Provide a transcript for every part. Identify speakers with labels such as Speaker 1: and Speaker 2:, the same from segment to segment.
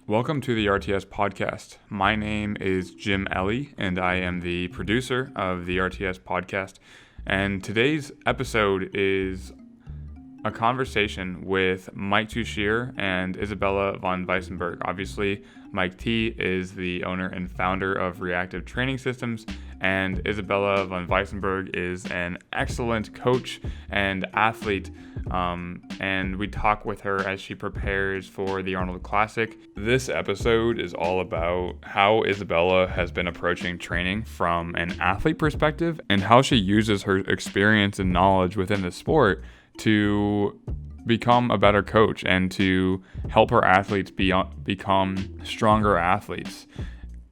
Speaker 1: Welcome to the RTS podcast. My name is Jim Ellie, and I am the producer of the RTS podcast. And today's episode is a conversation with Mike Tuchscherer and Isabella von Weissenberg. Obviously, Mike T is the owner and founder of Reactive Training Systems, and Isabella von Weissenberg is an excellent coach and athlete. And we talk with her as she prepares for the Arnold Classic. This episode is all about how Isabella has been approaching training from an athlete perspective and how she uses her experience and knowledge within the sport to become a better coach and to help her athletes become stronger athletes.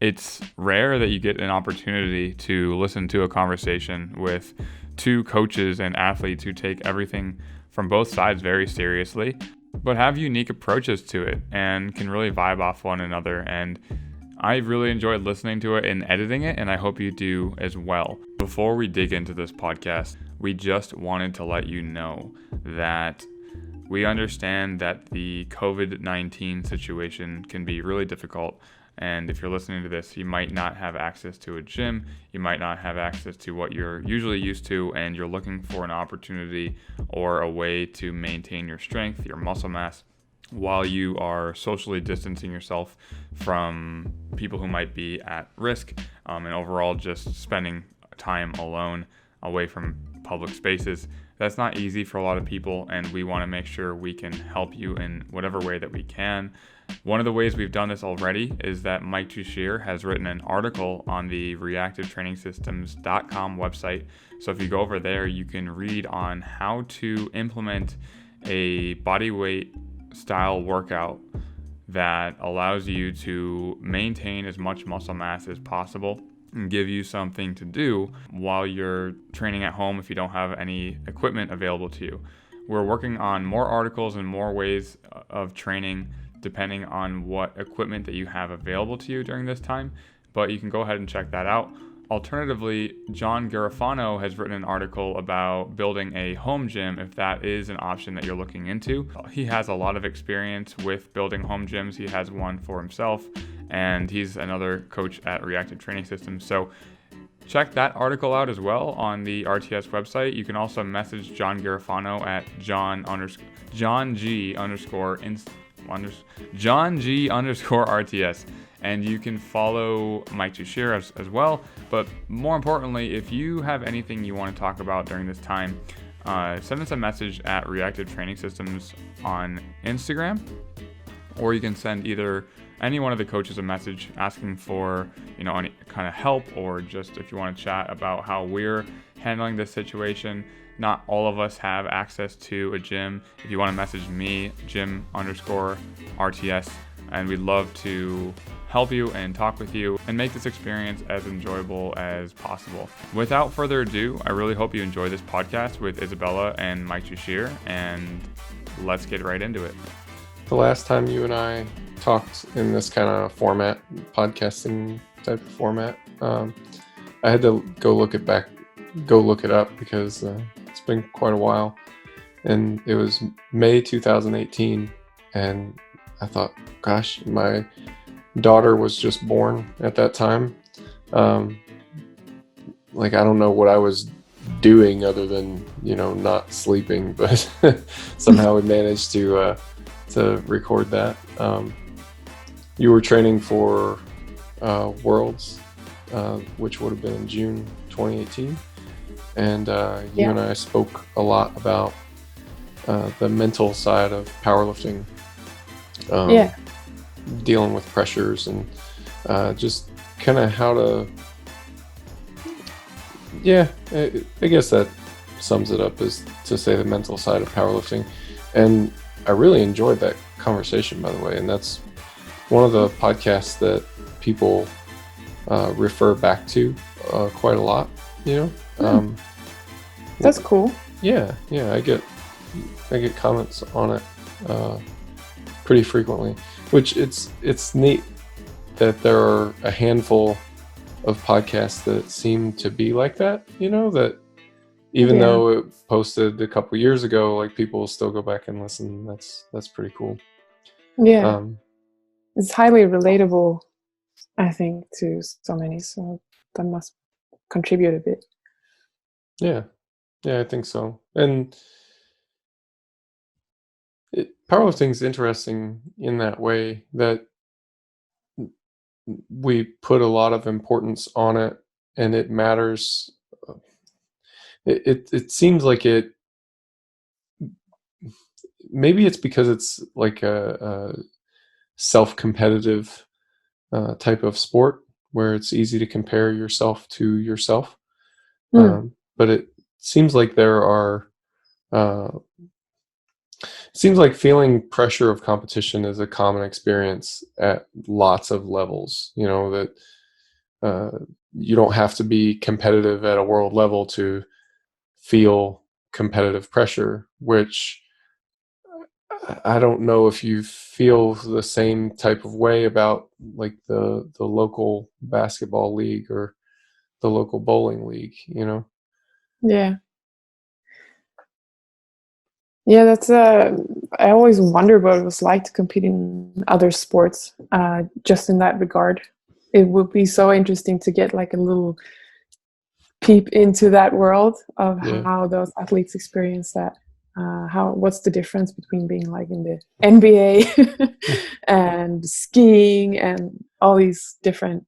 Speaker 1: It's rare that you get an opportunity to listen to a conversation with two coaches and athletes who take everything from both sides very seriously, but have unique approaches to it and can really vibe off one another. And I really enjoyed listening to it and editing it, and I hope you do as well. Before we dig into this podcast, we just wanted to let you know that we understand that the COVID-19 situation can be really difficult. And if you're listening to this, you might not have access to a gym, you might not have access to what you're usually used to, and you're looking for an opportunity or a way to maintain your strength, your muscle mass, while you are socially distancing yourself from people who might be at risk, and overall just spending time alone away from public spaces. That's not easy for a lot of people, and we want to make sure we can help you in whatever way that we can. One of the ways we've done this already is that Mike Tuchscherer has written an article on the reactivetrainingsystems.com website. So if you go over there, you can read on how to implement a bodyweight style workout that allows you to maintain as much muscle mass as possible and give you something to do while you're training at home if you don't have any equipment available to you. We're working on more articles and more ways of training depending on what equipment that you have available to you during this time, but you can go ahead and check that out. Alternatively, John Garofano has written an article about building a home gym if that is an option that you're looking into. He has a lot of experience with building home gyms. He has one for himself, and he's another coach at Reactive Training Systems. So check that article out as well on the RTS website. You can also message John Garofano at John G underscore RTS. And you can follow Mike Tuchscherer as well. But more importantly, if you have anything you want to talk about during this time, send us a message at Reactive Training Systems on Instagram, or you can send either any one of the coaches a message asking for, any kind of help, or just if you want to chat about how we're handling this situation. Not all of us have access to a gym. If you want to message me, Jim underscore RTS, and we'd love to help you and talk with you and make this experience as enjoyable as possible. Without further ado, I really hope you enjoy this podcast with Isabella and Mike Tuchscherer, and let's get right into it.
Speaker 2: The last time you and I talked in this kind of format, podcasting type of format, I had to go look it up because it's been quite a while, and it was May 2018, and I thought, gosh, my daughter was just born at that time. I don't know what I was doing other than, not sleeping, but somehow we managed to record that. You were training for Worlds, which would have been in June 2018. And you and I spoke a lot about the mental side of powerlifting. Dealing with pressures and just kind of how to, I guess that sums it up, is to say the mental side of powerlifting. And I really enjoyed that conversation, by the way, and that's one of the podcasts that people refer back to quite a lot,
Speaker 3: That's cool.
Speaker 2: Yeah, I get comments on it pretty frequently, which it's neat that there are a handful of podcasts that seem to be like that, that even though it posted a couple years ago, like people will still go back and listen. That's pretty cool.
Speaker 3: it's highly relatable, I think, to so many. So that must contribute a bit.
Speaker 2: Yeah, I think so. And powerlifting is interesting in that way that we put a lot of importance on it, and it matters. It seems like it. Maybe it's because it's like a self-competitive type of sport where it's easy to compare yourself to yourself. But it seems like there are. Seems like feeling pressure of competition is a common experience at lots of levels. You know that you don't have to be competitive at a world level to feel competitive pressure, which I don't know if you feel the same type of way about like the local basketball league or the local bowling league, you know?
Speaker 3: Yeah. Yeah, that's I always wonder what it was like to compete in other sports, just in that regard. It would be so interesting to get like a little peep into that world of
Speaker 2: Yeah.
Speaker 3: how those athletes experience that. What's the difference between being like in the NBA and skiing and all these different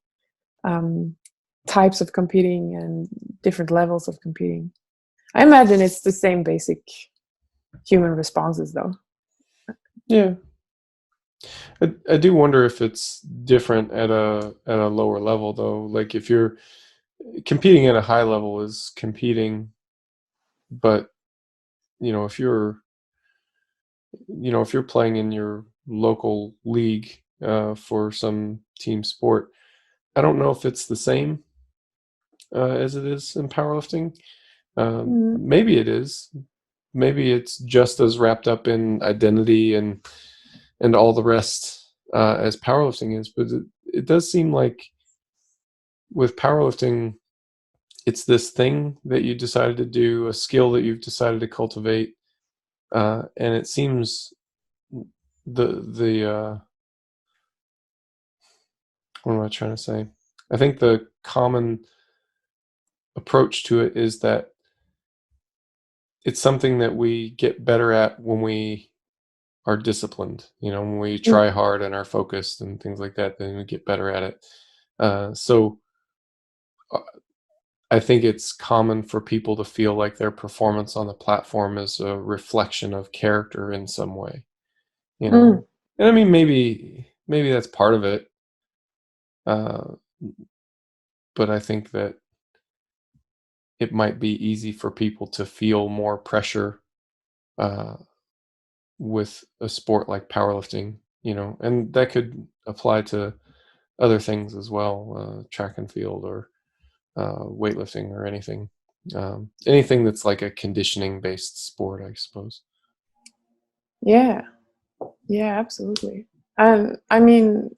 Speaker 3: types of competing and different levels of competing. I imagine it's the same basic human responses though.
Speaker 2: Yeah. I do wonder if it's different at a lower level though. Like if you're competing at a high level is competing, but you know, if you're playing in your local league for some team sport, I don't know if it's the same as it is in powerlifting. Maybe it is. Maybe it's just as wrapped up in identity and all the rest as powerlifting is. But it does seem like with powerlifting, it's this thing that you decided to do, a skill that you've decided to cultivate, and it seems the what am I trying to say? I think the common approach to it is that it's something that we get better at when we are disciplined. You know, when we try hard and are focused and things like that, then we get better at it. So I think it's common for people to feel like their performance on the platform is a reflection of character in some way. You know, and I mean maybe that's part of it. But I think that it might be easy for people to feel more pressure with a sport like powerlifting, you know, and that could apply to other things as well, track and field or weightlifting or anything. Anything that's like a conditioning based sport, I suppose.
Speaker 3: Yeah, absolutely. And I mean,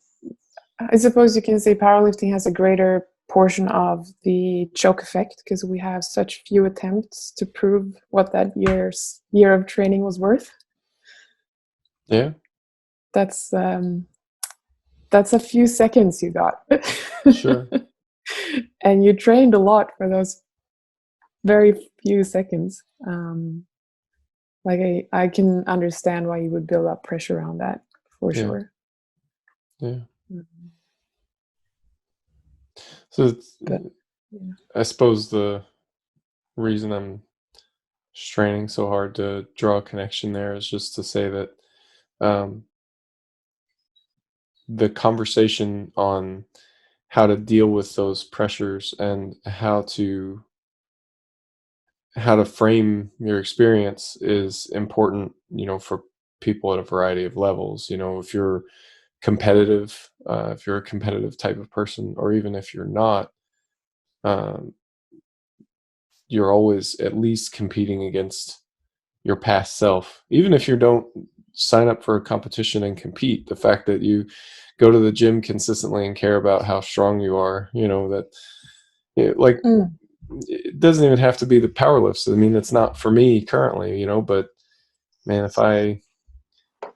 Speaker 3: I suppose you can say powerlifting has a greater portion of the choke effect because we have such few attempts to prove what that year of training was worth.
Speaker 2: Yeah.
Speaker 3: That's a few seconds you got.
Speaker 2: Sure.
Speaker 3: And you trained a lot for those very few seconds. Like I can understand why you would build up pressure around that for sure.
Speaker 2: Yeah. So I suppose the reason I'm straining so hard to draw a connection there is just to say that the conversation on how to deal with those pressures and how to frame your experience is important, you know, for people at a variety of levels. You know, if you're competitive, if you're a competitive type of person, or even if you're not, um, you're always at least competing against your past self. Even if you don't sign up for a competition and compete, the fact that you go to the gym consistently and care about how strong you are, you know, that like it doesn't even have to be the power lifts. I mean, it's not for me currently, you know, but man, if I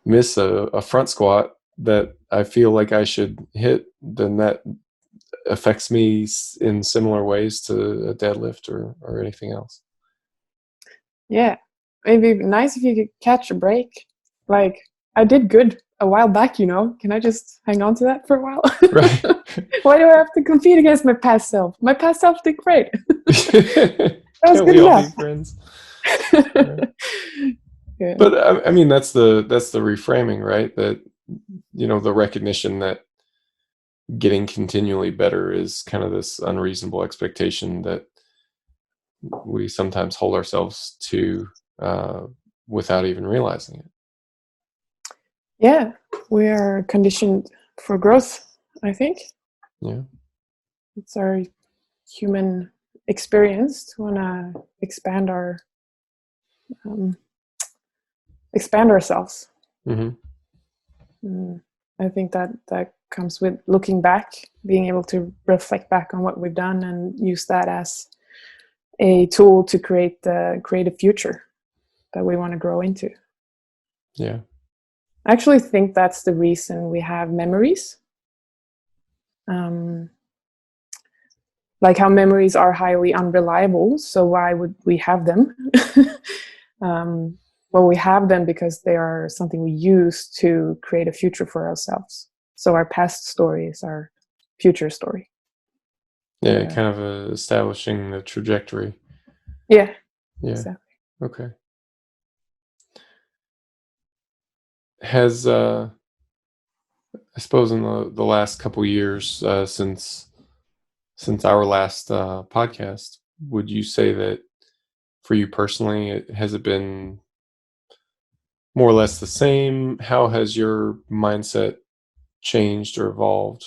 Speaker 2: miss a front squat, that I feel like I should hit, then that affects me in similar ways to a deadlift or anything else.
Speaker 3: Yeah, it'd be nice if you could catch a break. Like, I did good a while back, you know. Can I just hang on to that for a while?
Speaker 2: Right.
Speaker 3: Why do I have to compete against my past self? My past self did great. That was
Speaker 2: Can't
Speaker 3: good
Speaker 2: we all
Speaker 3: enough.
Speaker 2: be friends?
Speaker 3: Yeah.
Speaker 2: But I mean, that's the reframing, right? That, you know, the recognition that getting continually better is kind of this unreasonable expectation that we sometimes hold ourselves to without even realizing it.
Speaker 3: Yeah, we are conditioned for growth, I think.
Speaker 2: Yeah.
Speaker 3: It's our human experience to want to um, expand ourselves.
Speaker 2: Mm-hmm.
Speaker 3: I think that comes with looking back, being able to reflect back on what we've done and use that as a tool to create a future that we want to grow into.
Speaker 2: Yeah.
Speaker 3: I actually think that's the reason we have memories. Like how memories are highly unreliable, so why would we have them? Well, we have them because they are something we use to create a future for ourselves. So our past story is our future story.
Speaker 2: Yeah, kind of establishing the trajectory.
Speaker 3: Yeah.
Speaker 2: Exactly. Okay. Has I suppose in the last couple years since our last podcast, would you say that for you personally, has it been more or less the same? How has your mindset changed or evolved?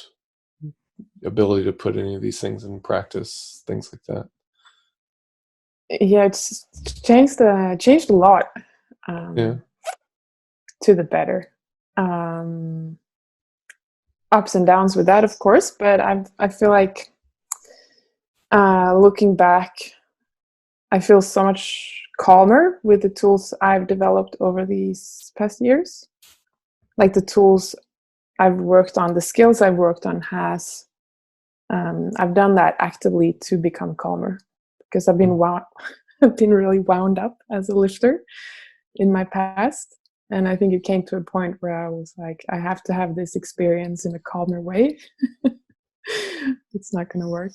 Speaker 2: Ability to put any of these things in practice, things like that.
Speaker 3: Yeah, it's changed a lot to the better. Ups and downs with that, of course, but I feel like looking back, I feel so much calmer with the tools I've developed over these past years. Like the tools I've worked on, the skills I've worked on I've done that actively to become calmer because I've been I've been really wound up as a lifter in my past. And I think it came to a point where I was like, I have to have this experience in a calmer way. It's not going to work.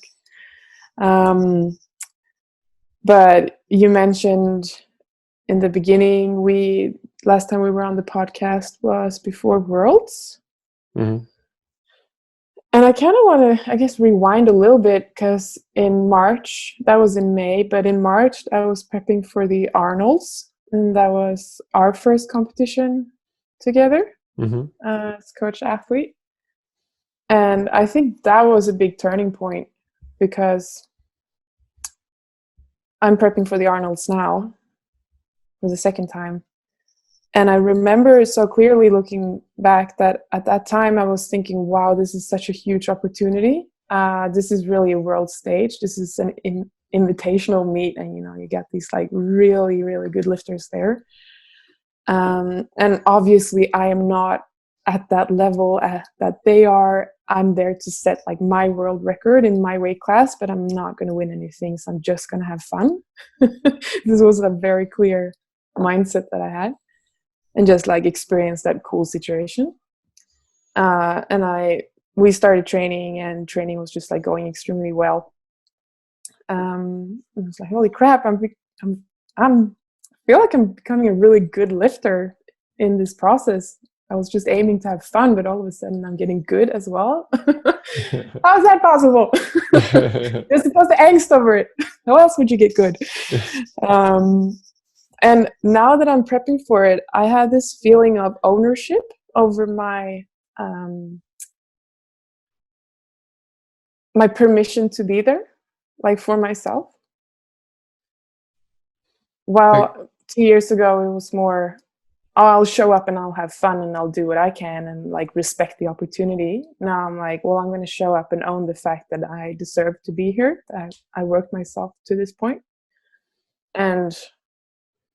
Speaker 3: But you mentioned in the beginning, last time we were on the podcast was before Worlds.
Speaker 2: Mm-hmm.
Speaker 3: And I kind of want to, I guess, rewind a little bit because in March, that was in May, but in March, I was prepping for the Arnolds. And that was our first competition together as coach athlete. And I think that was a big turning point because I'm prepping for the Arnolds now for the second time. And I remember so clearly looking back that at that time I was thinking, wow, this is such a huge opportunity. This is really a world stage. This is an invitational meet. And, you know, you get these like really, really good lifters there. And obviously I am not at that level that they are. I'm there to set like my world record in my weight class, but I'm not going to win anything. So I'm just going to have fun. This was a very clear mindset that I had. And just like experience that cool situation. And we started training, and training was just like going extremely well. I was like, holy crap! I feel like I'm becoming a really good lifter in this process. I was just aiming to have fun, but all of a sudden I'm getting good as well. How is that possible? You're supposed to angst over it. How else would you get good? And now that I'm prepping for it, I had this feeling of ownership over my permission to be there, like for myself. While 2 years ago, it was more, oh, I'll show up and I'll have fun and I'll do what I can and like respect the opportunity. Now I'm like, well, I'm going to show up and own the fact that I deserve to be here. That I worked myself to this point. And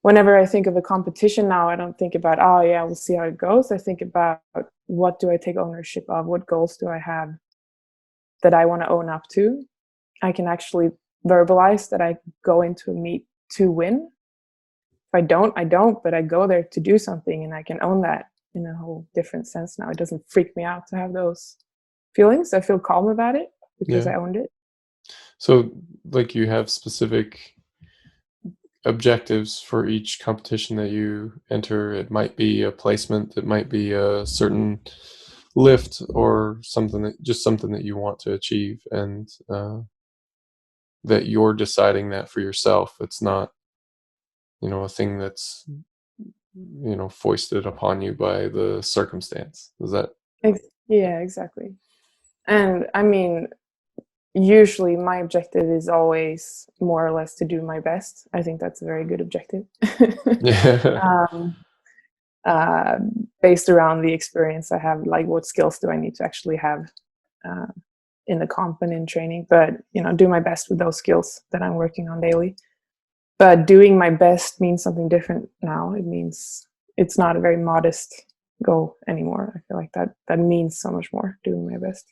Speaker 3: whenever I think of a competition now, I don't think about, oh yeah, we'll see how it goes. I think about, what do I take ownership of? What goals do I have that I want to own up to? I can actually verbalize that I go into a meet to win. If I don't, I don't, but I go there to do something, and I can own that in a whole different sense now. It doesn't freak me out to have those feelings. I feel calm about it because I owned it.
Speaker 2: So, like, you have specific objectives for each competition that you enter. It might be a placement, it might be a certain lift, or something that you want to achieve, and that you're deciding that for yourself. It's not, a thing that's, foisted upon you by the circumstance. Is that?
Speaker 3: Yeah, exactly. And I mean, usually my objective is always more or less to do my best. I think that's a very good objective.
Speaker 2: Yeah.
Speaker 3: Based around the experience I have, like what skills do I need to actually have in the comp and in training, but do my best with those skills that I'm working on daily. But doing my best means something different now. It means it's not a very modest goal anymore. I feel like that means so much more, doing my best,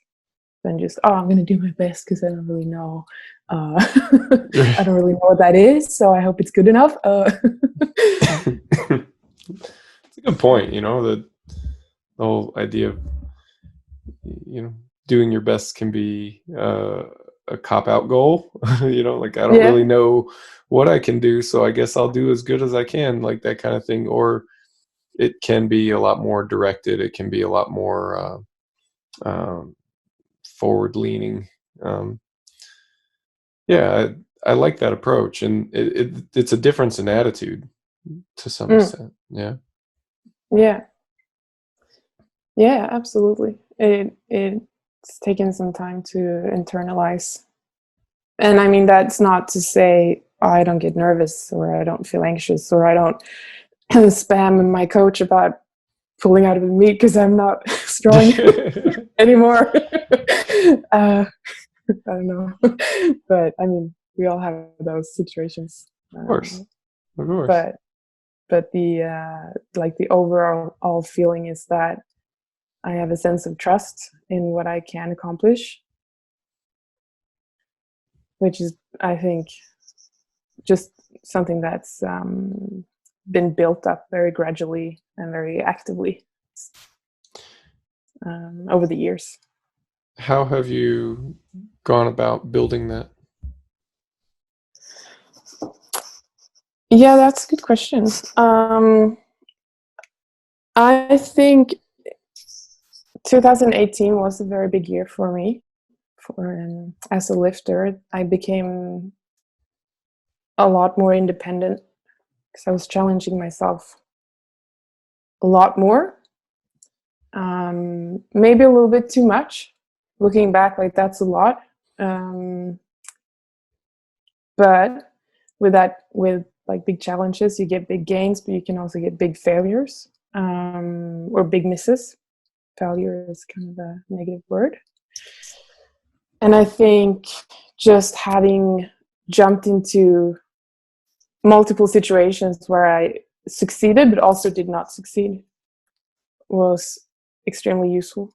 Speaker 3: than just, I'm going to do my best because I don't really know. I don't really know what that is, so I hope it's good enough.
Speaker 2: It's a good point. The whole idea of, doing your best can be a cop-out goal. Like, I don't really know what I can do, so I guess I'll do as good as I can, like that kind of thing. Or it can be a lot more directed. It can be a lot more forward-leaning. I like that approach, and it's a difference in attitude to some extent.
Speaker 3: Yeah, absolutely. It's taken some time to internalize. And I mean, that's not to say I don't get nervous, or I don't feel anxious, or I don't spam my coach about pulling out of the meet because I'm not strong anymore. I don't know. But I mean, we all have those situations.
Speaker 2: Of course.
Speaker 3: But the the overall feeling is that I have a sense of trust in what I can accomplish, which is, I think, just something that's been built up very gradually and very actively over the years.
Speaker 2: How have you gone about building that?
Speaker 3: Yeah, that's a good question. I think 2018 was a very big year for me. As a lifter, I became a lot more independent because I was challenging myself a lot more. Maybe a little bit too much. Looking back, like, that's a lot. But with like big challenges, you get big gains, but you can also get big failures, or big misses. Failure is kind of a negative word. And I think just having jumped into multiple situations where I succeeded but also did not succeed was extremely useful.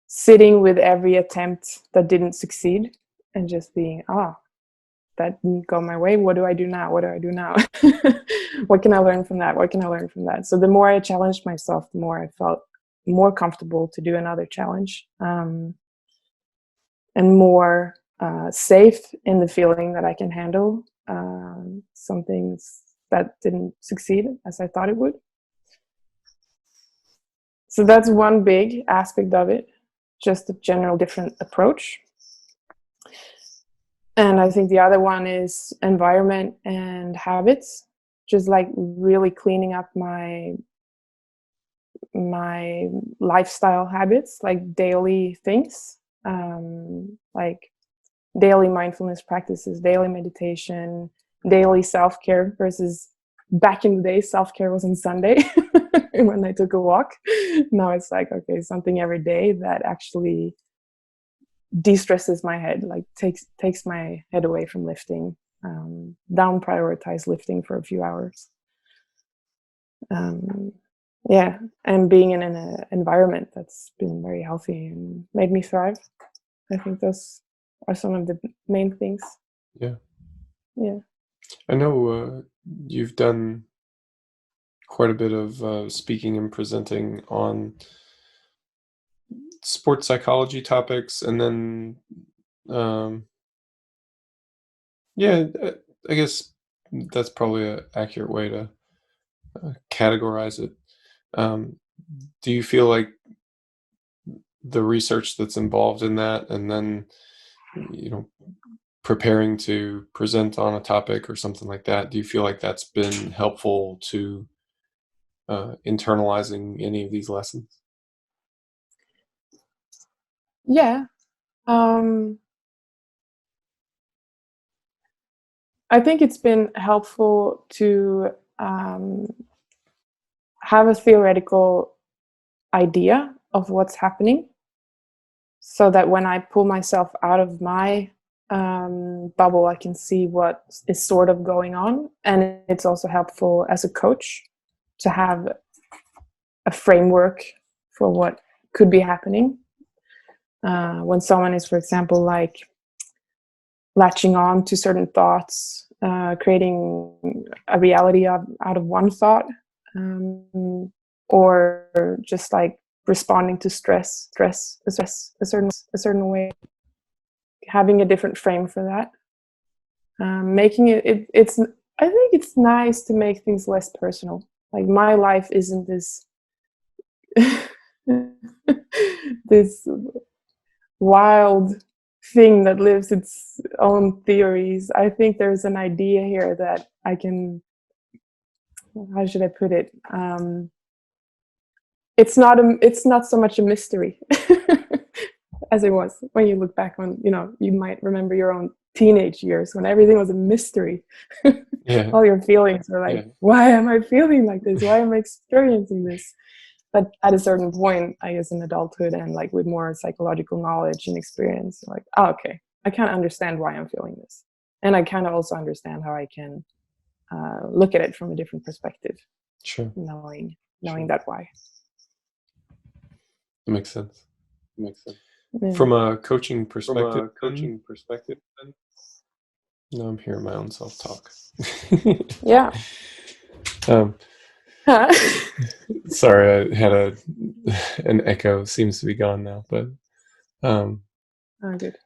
Speaker 3: Sitting with every attempt that didn't succeed and just being, that didn't go my way. What do I do now? What do I do now? What can I learn from that? What can I learn from that? So the more I challenged myself, the more I felt more comfortable to do another challenge, and more safe in the feeling that I can handle some things that didn't succeed as I thought it would. So that's one big aspect of it, just a general different approach. And I think the other one is environment and habits, just like really cleaning up my lifestyle habits, like daily things, like daily mindfulness practices, daily meditation, daily self-care, versus back in the day, self-care was on Sunday when I took a walk. Now it's like, okay, something every day that actually de-stresses my head, like takes my head away from lifting, down prioritize lifting for a few hours. Yeah, and being in an environment that's been very healthy and made me thrive. I think those are some of the main things.
Speaker 2: Yeah.
Speaker 3: Yeah.
Speaker 2: I know you've done quite a bit of speaking and presenting on sports psychology topics, and then yeah, I guess that's probably an accurate way to categorize it. Do you feel like the research that's involved in that, and then preparing to present on a topic or something like that, do you feel like that's been helpful to internalizing any of these lessons?
Speaker 3: Yeah. I think it's been helpful to have a theoretical idea of what's happening, so that when I pull myself out of my bubble, I can see what is sort of going on. And it's also helpful as a coach to have a framework for what could be happening. When someone is, for example, like latching on to certain thoughts, creating a reality out of one thought, or just like responding to stress a certain way, having a different frame for that, making it's I think it's nice to make things less personal. Like, my life isn't this this wild thing that lives its own theories. I think there's an idea here that I can, how should I put it? It's not so much a mystery as it was when you look back on, you might remember your own teenage years when everything was a mystery.
Speaker 2: Yeah.
Speaker 3: All your feelings were like, why am I feeling like this? Why am I experiencing this? But at a certain point, I guess in adulthood and like with more psychological knowledge and experience, like, oh, okay, I kind of understand why I'm feeling this. And I kind of also understand how I can look at it from a different perspective.
Speaker 2: Sure.
Speaker 3: Knowing that why.
Speaker 2: That makes sense.
Speaker 3: Yeah.
Speaker 2: From a coaching perspective. No, I'm hearing my own self-talk.
Speaker 3: Yeah.
Speaker 2: Sorry, I had an echo. Seems to be gone now, but
Speaker 3: oh, good.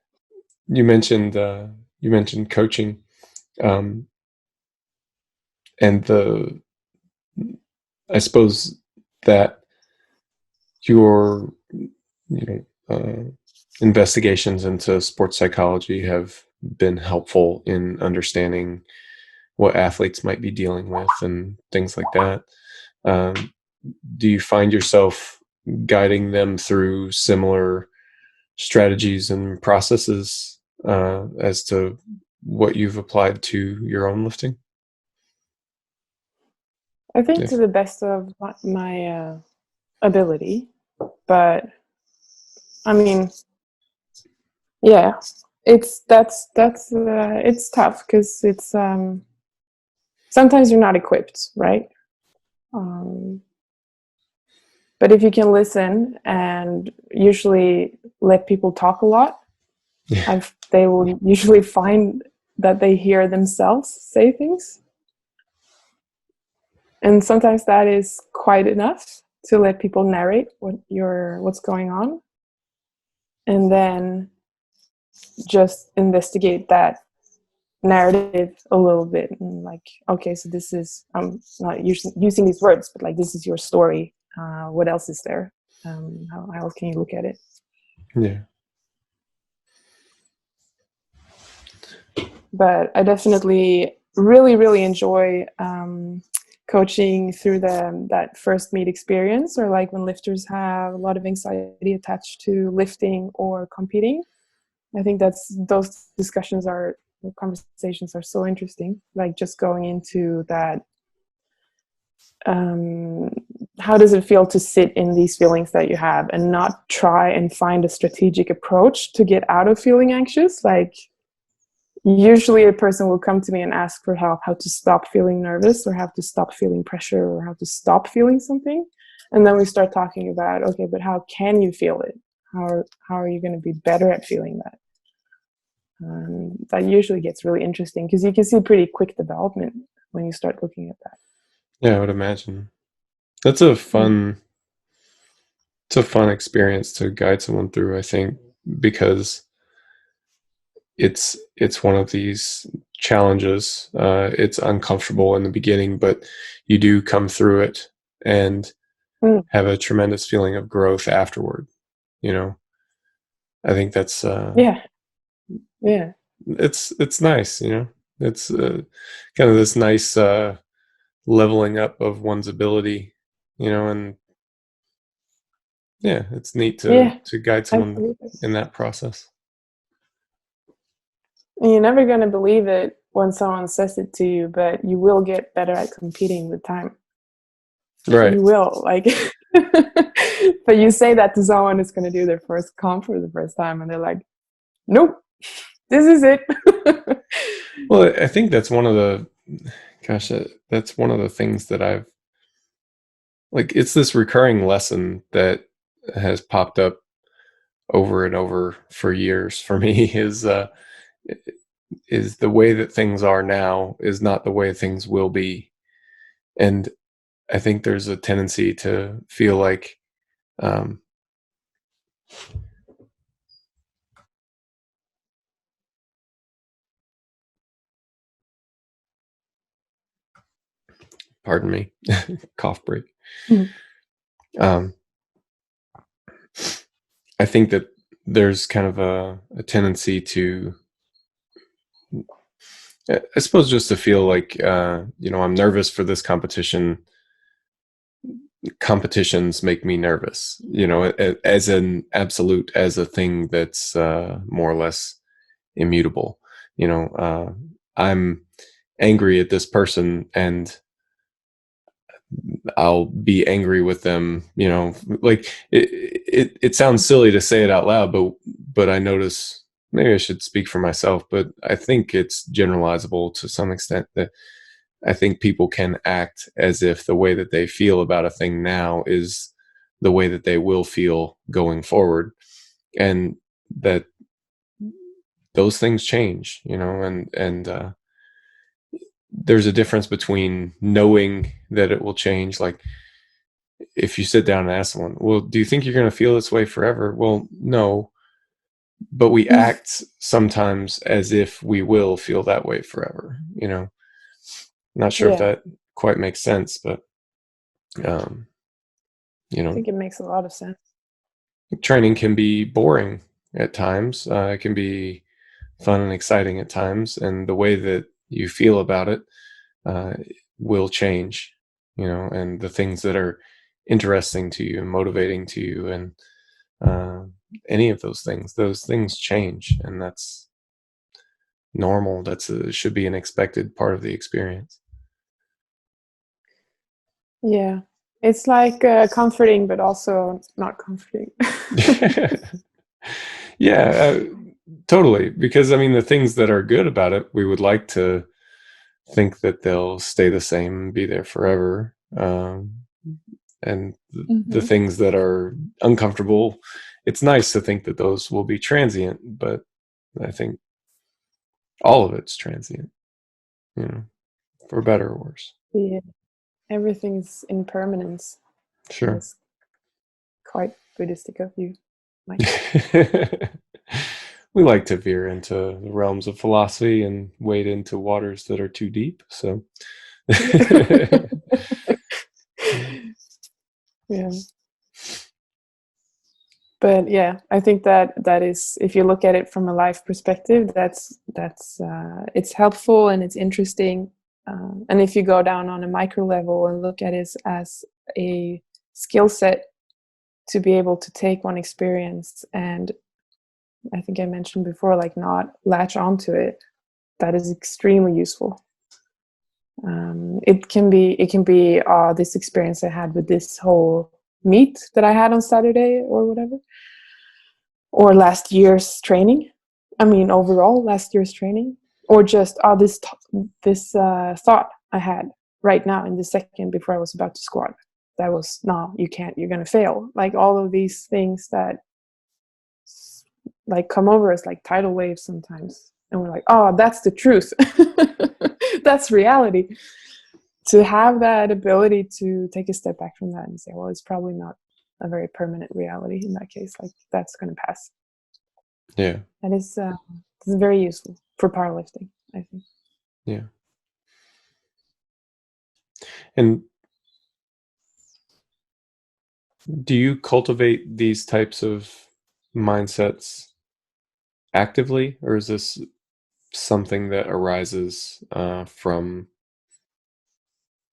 Speaker 2: You mentioned coaching, and I suppose that your investigations into sports psychology have been helpful in understanding what athletes might be dealing with and things like that. Do you find yourself guiding them through similar strategies and processes as to what you've applied to your own lifting?
Speaker 3: I think to the best of my ability, but I mean, yeah, it's tough because it's sometimes you're not equipped, right? But if you can listen and usually let people talk a lot, they will usually find that they hear themselves say things. And sometimes that is quite enough to let people narrate what's going on. And then just investigate that narrative a little bit, and like, okay, so this is, I'm not using these words, but like, this is your story. What else is there? How else can you look at it?
Speaker 2: Yeah.
Speaker 3: But I definitely really, really enjoy coaching through that first meet experience, or like when lifters have a lot of anxiety attached to lifting or competing. I think those conversations are so interesting. Like, just going into that, how does it feel to sit in these feelings that you have and not try and find a strategic approach to get out of feeling anxious? Like, usually a person will come to me and ask for help, how to stop feeling nervous or how to stop feeling pressure or how to stop feeling something. And then we start talking about, okay, but how can you feel it? How are you going to be better at feeling that? That usually gets really interesting because you can see pretty quick development when you start looking at that.
Speaker 2: Yeah, I would imagine. That's a fun experience to guide someone through, I think, because it's one of these challenges. It's uncomfortable in the beginning, but you do come through it and have a tremendous feeling of growth afterward. You know, I think that's
Speaker 3: Yeah.
Speaker 2: It's nice. You know, it's kind of this nice leveling up of one's ability. You know, and yeah, it's neat to guide someone
Speaker 3: Absolutely.
Speaker 2: in that process.
Speaker 3: And you're never going to believe it when someone says it to you, but you will get better at competing with time.
Speaker 2: Right.
Speaker 3: You will, like, but you say that to someone who's going to do their first comp for the first time, and they're like, nope, this is it.
Speaker 2: Well, I think that's one of the, that's one of the things that I've, like, it's this recurring lesson that has popped up over and over for years for me is the way that things are now is not the way things will be. And I think there's a tendency to feel like, pardon me, cough break. I think that there's kind of a tendency to, I suppose, just to feel like, I'm nervous for this competition. Competitions make me nervous, as an absolute, as a thing that's more or less immutable. I'm angry at this person and I'll be angry with them, like it sounds silly to say it out loud, but I notice, maybe I should speak for myself, but I think it's generalizable to some extent, that I think people can act as if the way that they feel about a thing now is the way that they will feel going forward. And that those things change, and there's a difference between knowing that it will change. Like, if you sit down and ask someone, well, do you think you're going to feel this way forever? Well, no, but we act sometimes as if we will feel that way forever, Not sure if that quite makes sense, but
Speaker 3: I think it makes a lot of sense.
Speaker 2: Training can be boring at times. It can be fun and exciting at times, and the way that you feel about it will change, and the things that are interesting to you and motivating to you, and any of those things change, and that's normal. Should be an expected part of the experience.
Speaker 3: Yeah. It's like comforting, but also not comforting.
Speaker 2: Yeah, totally. Because the things that are good about it, we would like to think that they'll stay the same and be there forever. And the things that are uncomfortable, it's nice to think that those will be transient, but I think all of it's transient, for better or worse.
Speaker 3: Yeah. Everything's impermanence.
Speaker 2: Sure.
Speaker 3: That's quite Buddhistic of you, Mike.
Speaker 2: We like to veer into the realms of philosophy and wade into waters that are too deep. So,
Speaker 3: yeah. But yeah, I think that is, if you look at it from a life perspective, that's it's helpful and it's interesting. And if you go down on a micro level and look at it as a skill set to be able to take one experience and, I think I mentioned before, like, not latch onto it, that is extremely useful. It can be this experience I had with this whole meet that I had on Saturday or whatever, or last year's training. Overall last year's training. or just this thought I had right now in the second before I was about to squat, that was, no, you can't, you're gonna fail. Like all of these things that like come over us like tidal waves sometimes, and we're like, oh, that's the truth. That's reality. To have that ability to take a step back from that and say, well, it's probably not a very permanent reality in that case, like that's going to pass.
Speaker 2: Yeah.
Speaker 3: And it's very useful for powerlifting, I think.
Speaker 2: Yeah. And do you cultivate these types of mindsets actively, or is this something that arises from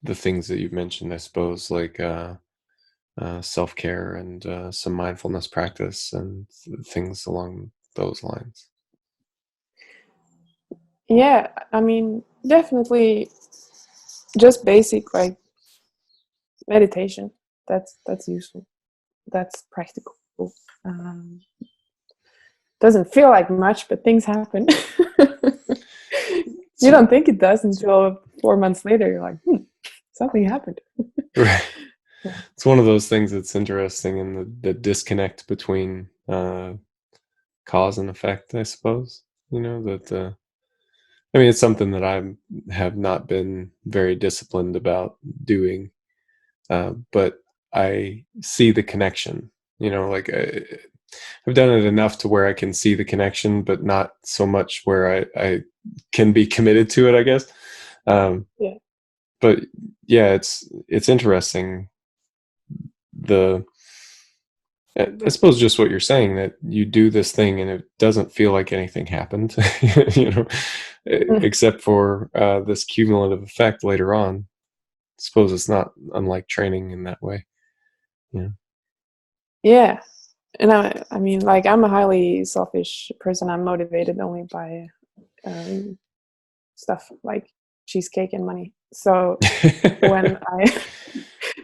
Speaker 2: the things that you've mentioned, I suppose, like self-care and some mindfulness practice and things along those lines?
Speaker 3: Yeah, I mean, definitely just basic like meditation. That's useful. That's practical. Doesn't feel like much, but things happen. You don't think it does until 4 months later. You're like, something happened.
Speaker 2: Right. It's one of those things that's interesting in the disconnect between cause and effect, I suppose. That I mean, it's something that I have not been very disciplined about doing, but I see the connection. Like I've done it enough to where I can see the connection, but not so much where I can be committed to it, I guess.
Speaker 3: Yeah.
Speaker 2: But yeah, it's interesting. I suppose just what you're saying, that you do this thing and it doesn't feel like anything happened, except for this cumulative effect later on. I suppose it's not unlike training in that way. Yeah.
Speaker 3: Yeah. And I mean, like, I'm a highly selfish person. I'm motivated only by stuff like cheesecake and money. So when I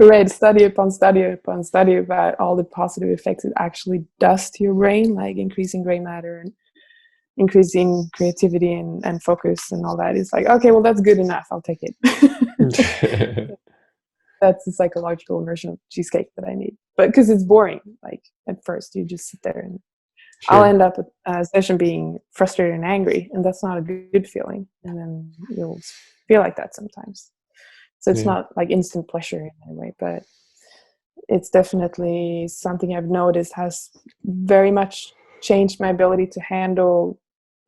Speaker 3: read study upon study upon study about all the positive effects it actually does to your brain, like increasing gray matter and increasing creativity and focus and all that, it's like, okay, well, that's good enough. I'll take it. That's the psychological version of cheesecake that I need. But because it's boring, like at first you just sit there and
Speaker 2: Sure.
Speaker 3: I'll end up with a session being frustrated and angry, and that's not a good feeling. And then you'll feel like that sometimes. So it's not like instant pleasure in any way, but it's definitely something I've noticed has very much changed my ability to handle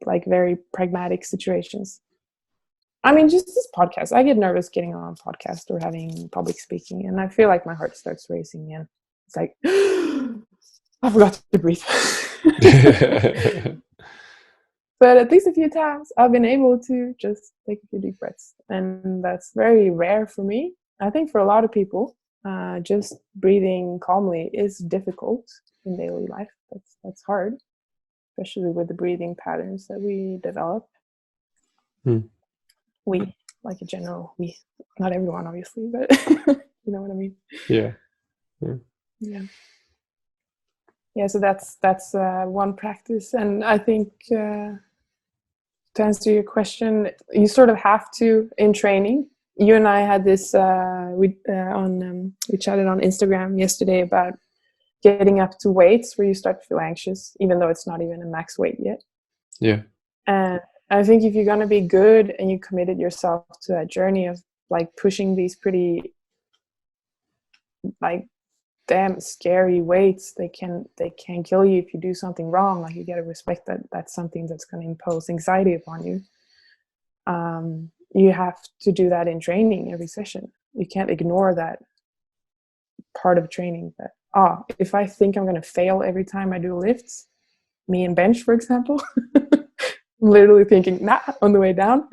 Speaker 3: like very pragmatic situations. I mean, just this podcast, I get nervous getting on a podcast or having public speaking, and I feel like my heart starts racing, and it's like, I forgot to breathe. But at least a few times I've been able to just take a few deep breaths, and that's very rare for me. I think for a lot of people, just breathing calmly is difficult in daily life. That's hard, especially with the breathing patterns that we develop. We, like a general we, not everyone obviously, but you know what I mean.
Speaker 2: Yeah.
Speaker 3: So that's one practice. And I think to answer your question, you sort of have to in training. You and I had this we chatted on Instagram yesterday about getting up to weights where you start to feel anxious even though it's not even a max weight yet.
Speaker 2: Yeah.
Speaker 3: And I think if you're going to be good and you committed yourself to that journey of like pushing these pretty like damn scary weights, they can kill you if you do something wrong. Like, you got to respect that that's something that's going to impose anxiety upon you. You have to do that in training every session. You can't ignore that part of training, that if I think I'm going to fail every time I do lifts, me and bench for example, I'm literally thinking, nah, on the way down.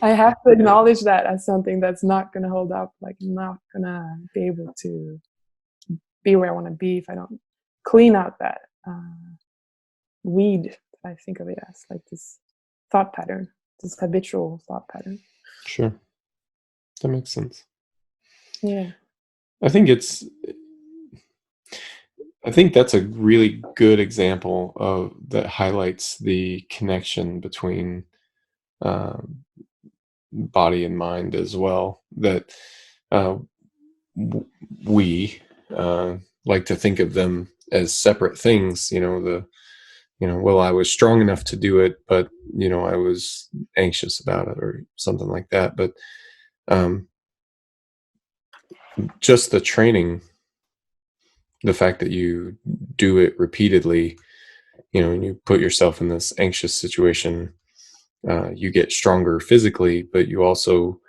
Speaker 3: I have to acknowledge that as something that's not going to hold up. Like, I'm not going to be able to be where I want to be if I don't clean out that weed. I think of it as like this thought pattern, this habitual thought pattern.
Speaker 2: Sure. That makes sense.
Speaker 3: Yeah.
Speaker 2: I think that's a really good example that highlights the connection between body and mind as well, that we like to think of them as separate things. Well, I was strong enough to do it, but I was anxious about it or something like that. But just the training, the fact that you do it repeatedly, and you put yourself in this anxious situation, you get stronger physically, but you also,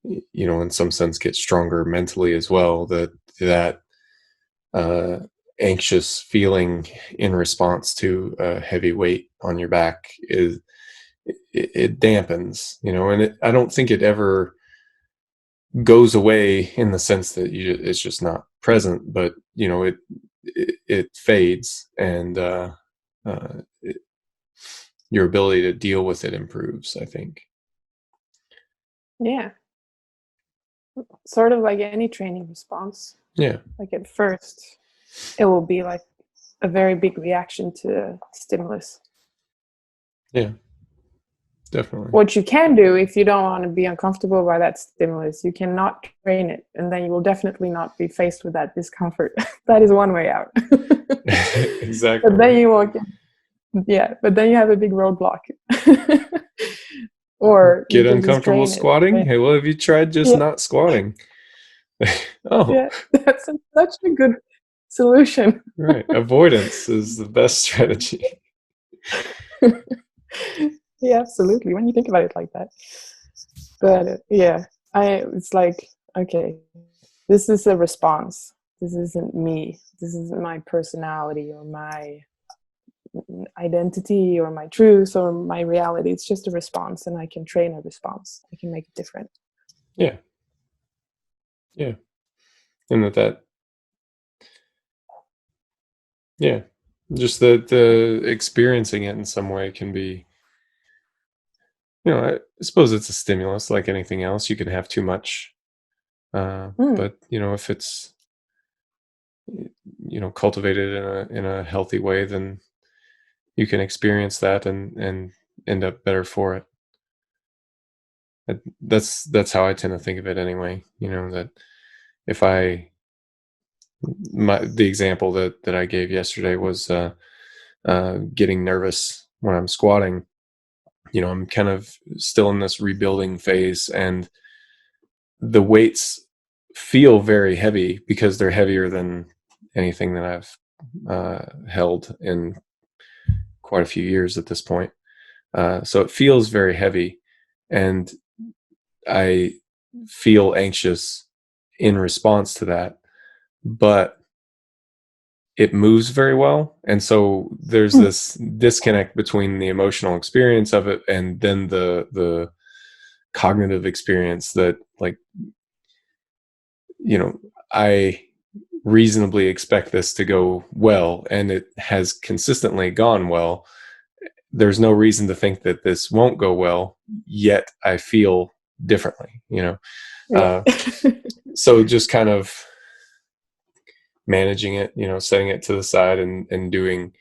Speaker 2: in some sense, get stronger mentally as well. That anxious feeling in response to a heavy weight on your back it dampens, and I don't think it ever goes away in the sense that it's just not present, but it fades, and your ability to deal with it improves, I think.
Speaker 3: Yeah. Sort of like any training response.
Speaker 2: Yeah.
Speaker 3: Like at first, it will be like a very big reaction to stimulus.
Speaker 2: Yeah, definitely.
Speaker 3: What you can do if you don't want to be uncomfortable by that stimulus, you cannot train it, and then you will definitely not be faced with that discomfort. That is one way out.
Speaker 2: Exactly.
Speaker 3: But then you won't but then you have a big roadblock. Or
Speaker 2: get uncomfortable squatting. Hey, well, have you tried just not squatting? Oh,
Speaker 3: yeah, that's such a good solution.
Speaker 2: Right. Avoidance is the best strategy.
Speaker 3: Yeah, absolutely. When you think about it like that. But it's like, okay, this is a response. This isn't me. This isn't my personality or my identity or my truth or my reality. It's just a response, and I can train a response. I can make it different.
Speaker 2: Yeah. Yeah. And just that the experiencing it in some way can be, I suppose it's a stimulus like anything else. You can have too much, but if it's cultivated in a healthy way, then you can experience that and end up better for it. That's how I tend to think of it anyway. That if the example that I gave yesterday was getting nervous when I'm squatting. I'm kind of still in this rebuilding phase, and the weights feel very heavy because they're heavier than anything that I've held in quite a few years at this point. So it feels very heavy, and I feel anxious in response to that, but it moves very well. And so there's this disconnect between the emotional experience of it and then the cognitive experience that, like, I reasonably expect this to go well, and it has consistently gone well. There's no reason to think that this won't go well, yet I feel differently, so just kind of managing it, setting it to the side and doing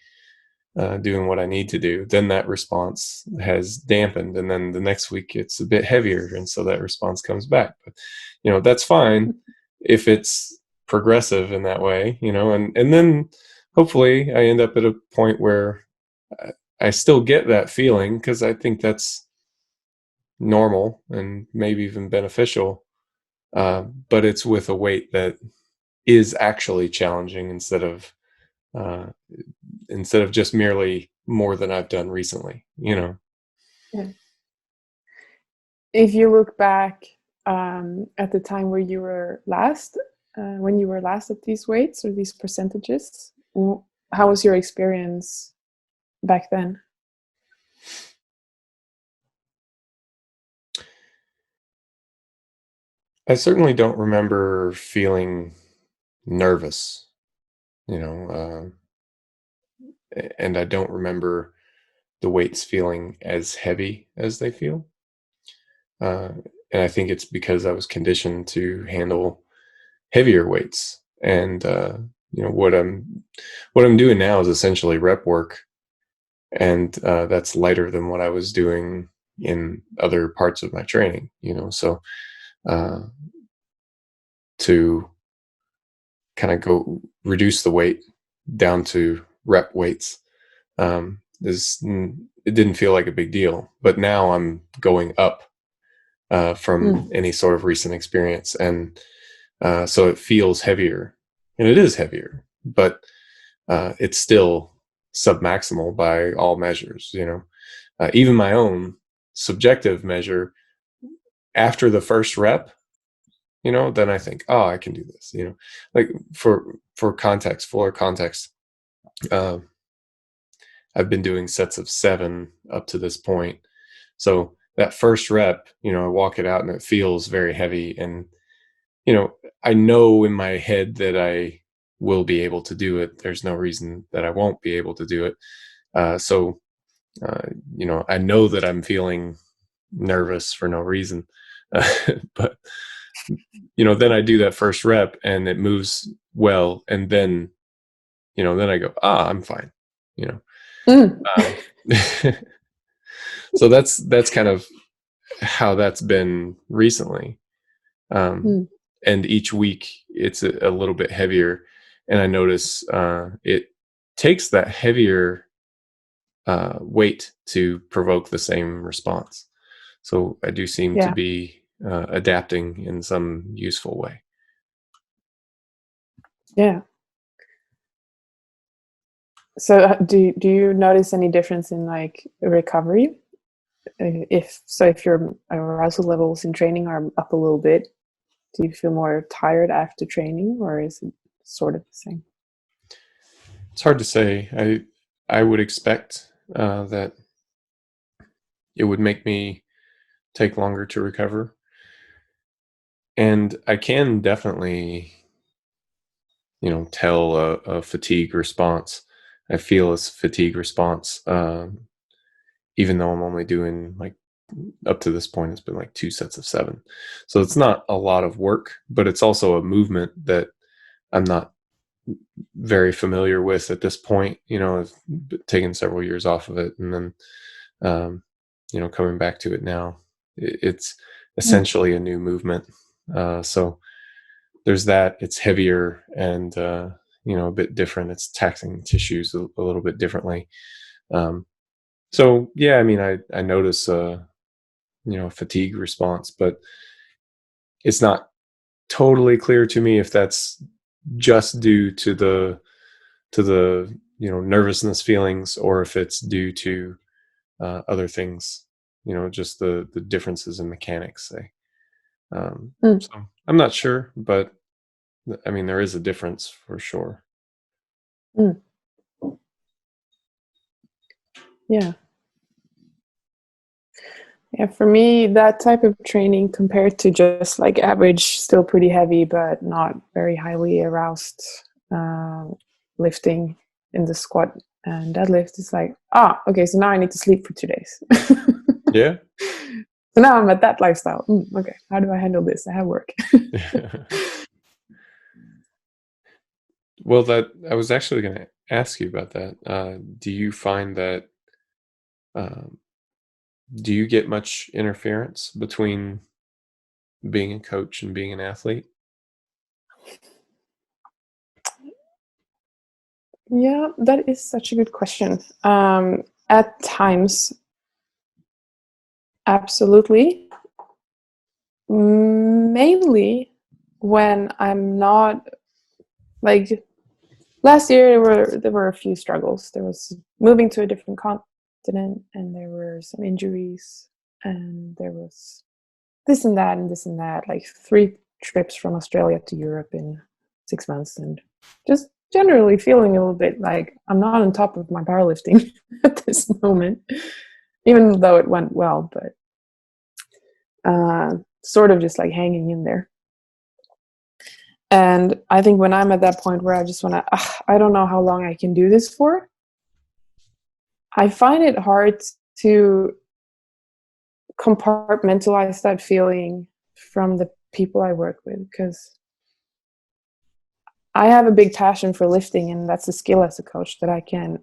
Speaker 2: what I need to do. Then that response has dampened, and then the next week it's a bit heavier, and so that response comes back. But that's fine if it's progressive in that way, and then hopefully I end up at a point where I still get that feeling, because I think that's normal and maybe even beneficial, but it's with a weight that is actually challenging uh, instead of just merely more than I've done recently,
Speaker 3: Yeah. If you look back at the time where you were last, when you were last at these weights or these percentages, how was your experience back then?
Speaker 2: I certainly don't remember feeling nervous, and I don't remember the weights feeling as heavy as they feel. And I think it's because I was conditioned to handle heavier weights. And what I'm doing now is essentially rep work, and that's lighter than what I was doing in other parts of my training, so to kind of go reduce the weight down to rep weights it didn't feel like a big deal, but now I'm going up from any sort of recent experience, and so it feels heavier, and it is heavier, but it's still submaximal by all measures. Even my own subjective measure after the first rep, then I think, oh, I can do this. Like for fuller context, I've been doing sets of 7 up to this point. So that first rep, I walk it out and it feels very heavy. And, I know in my head that I will be able to do it. There's no reason that I won't be able to do it. So I know that I'm feeling nervous for no reason. But, then I do that first rep and it moves well. And then, then I go, I'm fine, So that's kind of how that's been recently. And each week it's a little bit heavier. And I notice it takes that heavier weight to provoke the same response. So I do seem to be adapting in some useful way.
Speaker 3: Yeah. So do you notice any difference in like recovery? If your arousal levels in training are up a little bit, do you feel more tired after training, or is it sort of the same?
Speaker 2: It's hard to say. I would expect that it would make me take longer to recover. And I can definitely, tell a fatigue response. I feel a fatigue response, even though I'm only doing like up to this point, it's been like 2 sets of 7. So it's not a lot of work, but it's also a movement that I'm not very familiar with at this point. I've taken several years off of it, and then, coming back to it now, it's essentially a new movement. So there's that. It's heavier and, a bit different. It's taxing tissues a little bit differently. So yeah, I mean, I notice fatigue response, but it's not totally clear to me if that's just due to the nervousness feelings, or if it's due to other things, just the differences in mechanics, say. So I'm not sure, but I mean, there is a difference for sure.
Speaker 3: Yeah. Yeah, for me, that type of training compared to just like average, still pretty heavy, but not very highly aroused lifting in the squat and deadlift is like, okay, so now I need to sleep for 2 days.
Speaker 2: Yeah.
Speaker 3: So now I'm at that lifestyle. Okay, how do I handle this? I have work.
Speaker 2: Well, I was actually going to ask you about that. Do you find that, do you get much interference between being a coach and being an athlete?
Speaker 3: Yeah, that is such a good question. At times, absolutely. Mainly when I'm not, like last year there were a few struggles. There was moving to a different continent, and there were some injuries, and there was this and that and this and that, like 3 trips from Australia to Europe in 6 months, and just generally feeling a little bit like I'm not on top of my powerlifting at this moment, even though it went well, but sort of just like hanging in there. And I think when I'm at that point where I just want to, I don't know how long I can do this for, I find it hard to compartmentalize that feeling from the people I work with, because I have a big passion for lifting, and that's a skill as a coach that I can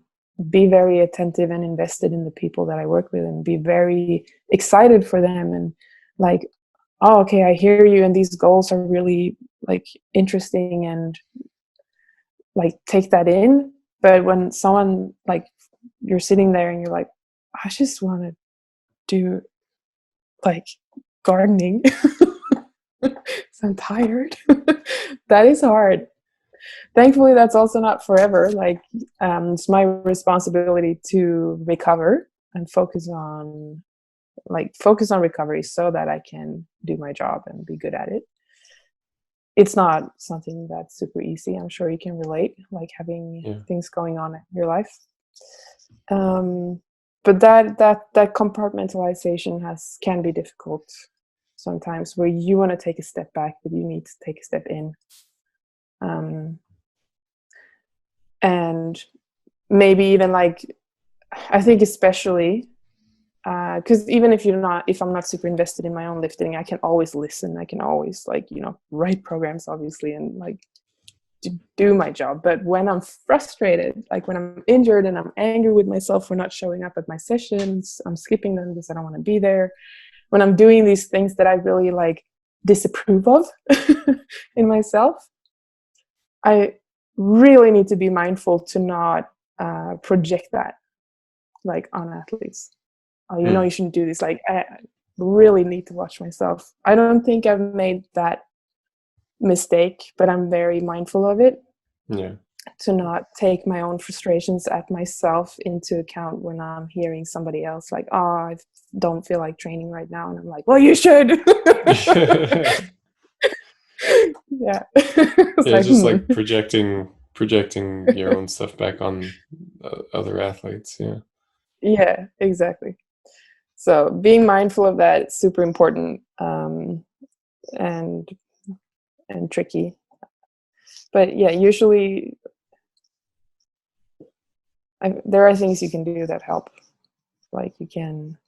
Speaker 3: be very attentive and invested in the people that I work with, and be very excited for them, and like, oh, okay, I hear you, and these goals are really like interesting, and like take that in. But when someone, like, you're sitting there and you're like, I just want to do like gardening, so I'm tired. That is hard. Thankfully, that's also not forever. Like, it's my responsibility to recover and focus on recovery so that I can do my job and be good at it. It's not something that's super easy. I'm sure you can relate, like having things going on in your life. But that compartmentalization can be difficult sometimes, where you want to take a step back, but you need to take a step in. And maybe even like, I think especially because even if I'm not super invested in my own lifting, I can always listen. I can always, like, write programs, obviously, and like do my job. But when I'm frustrated, like when I'm injured and I'm angry with myself for not showing up at my sessions, I'm skipping them because I don't want to be there. When I'm doing these things that I really like disapprove of in myself, I really need to be mindful to not project that like on athletes. Oh, you shouldn't do this. Like, I really need to watch myself. I don't think I've made that mistake, but I'm very mindful of it.
Speaker 2: Yeah.
Speaker 3: To not take my own frustrations at myself into account when I'm hearing somebody else like, oh, I don't feel like training right now. And I'm like, well, you should. Yeah.
Speaker 2: It's just like projecting your own stuff back on other athletes.
Speaker 3: Yeah, exactly. So being mindful of that is super important, and tricky. But yeah, usually there are things you can do that help. Like, you can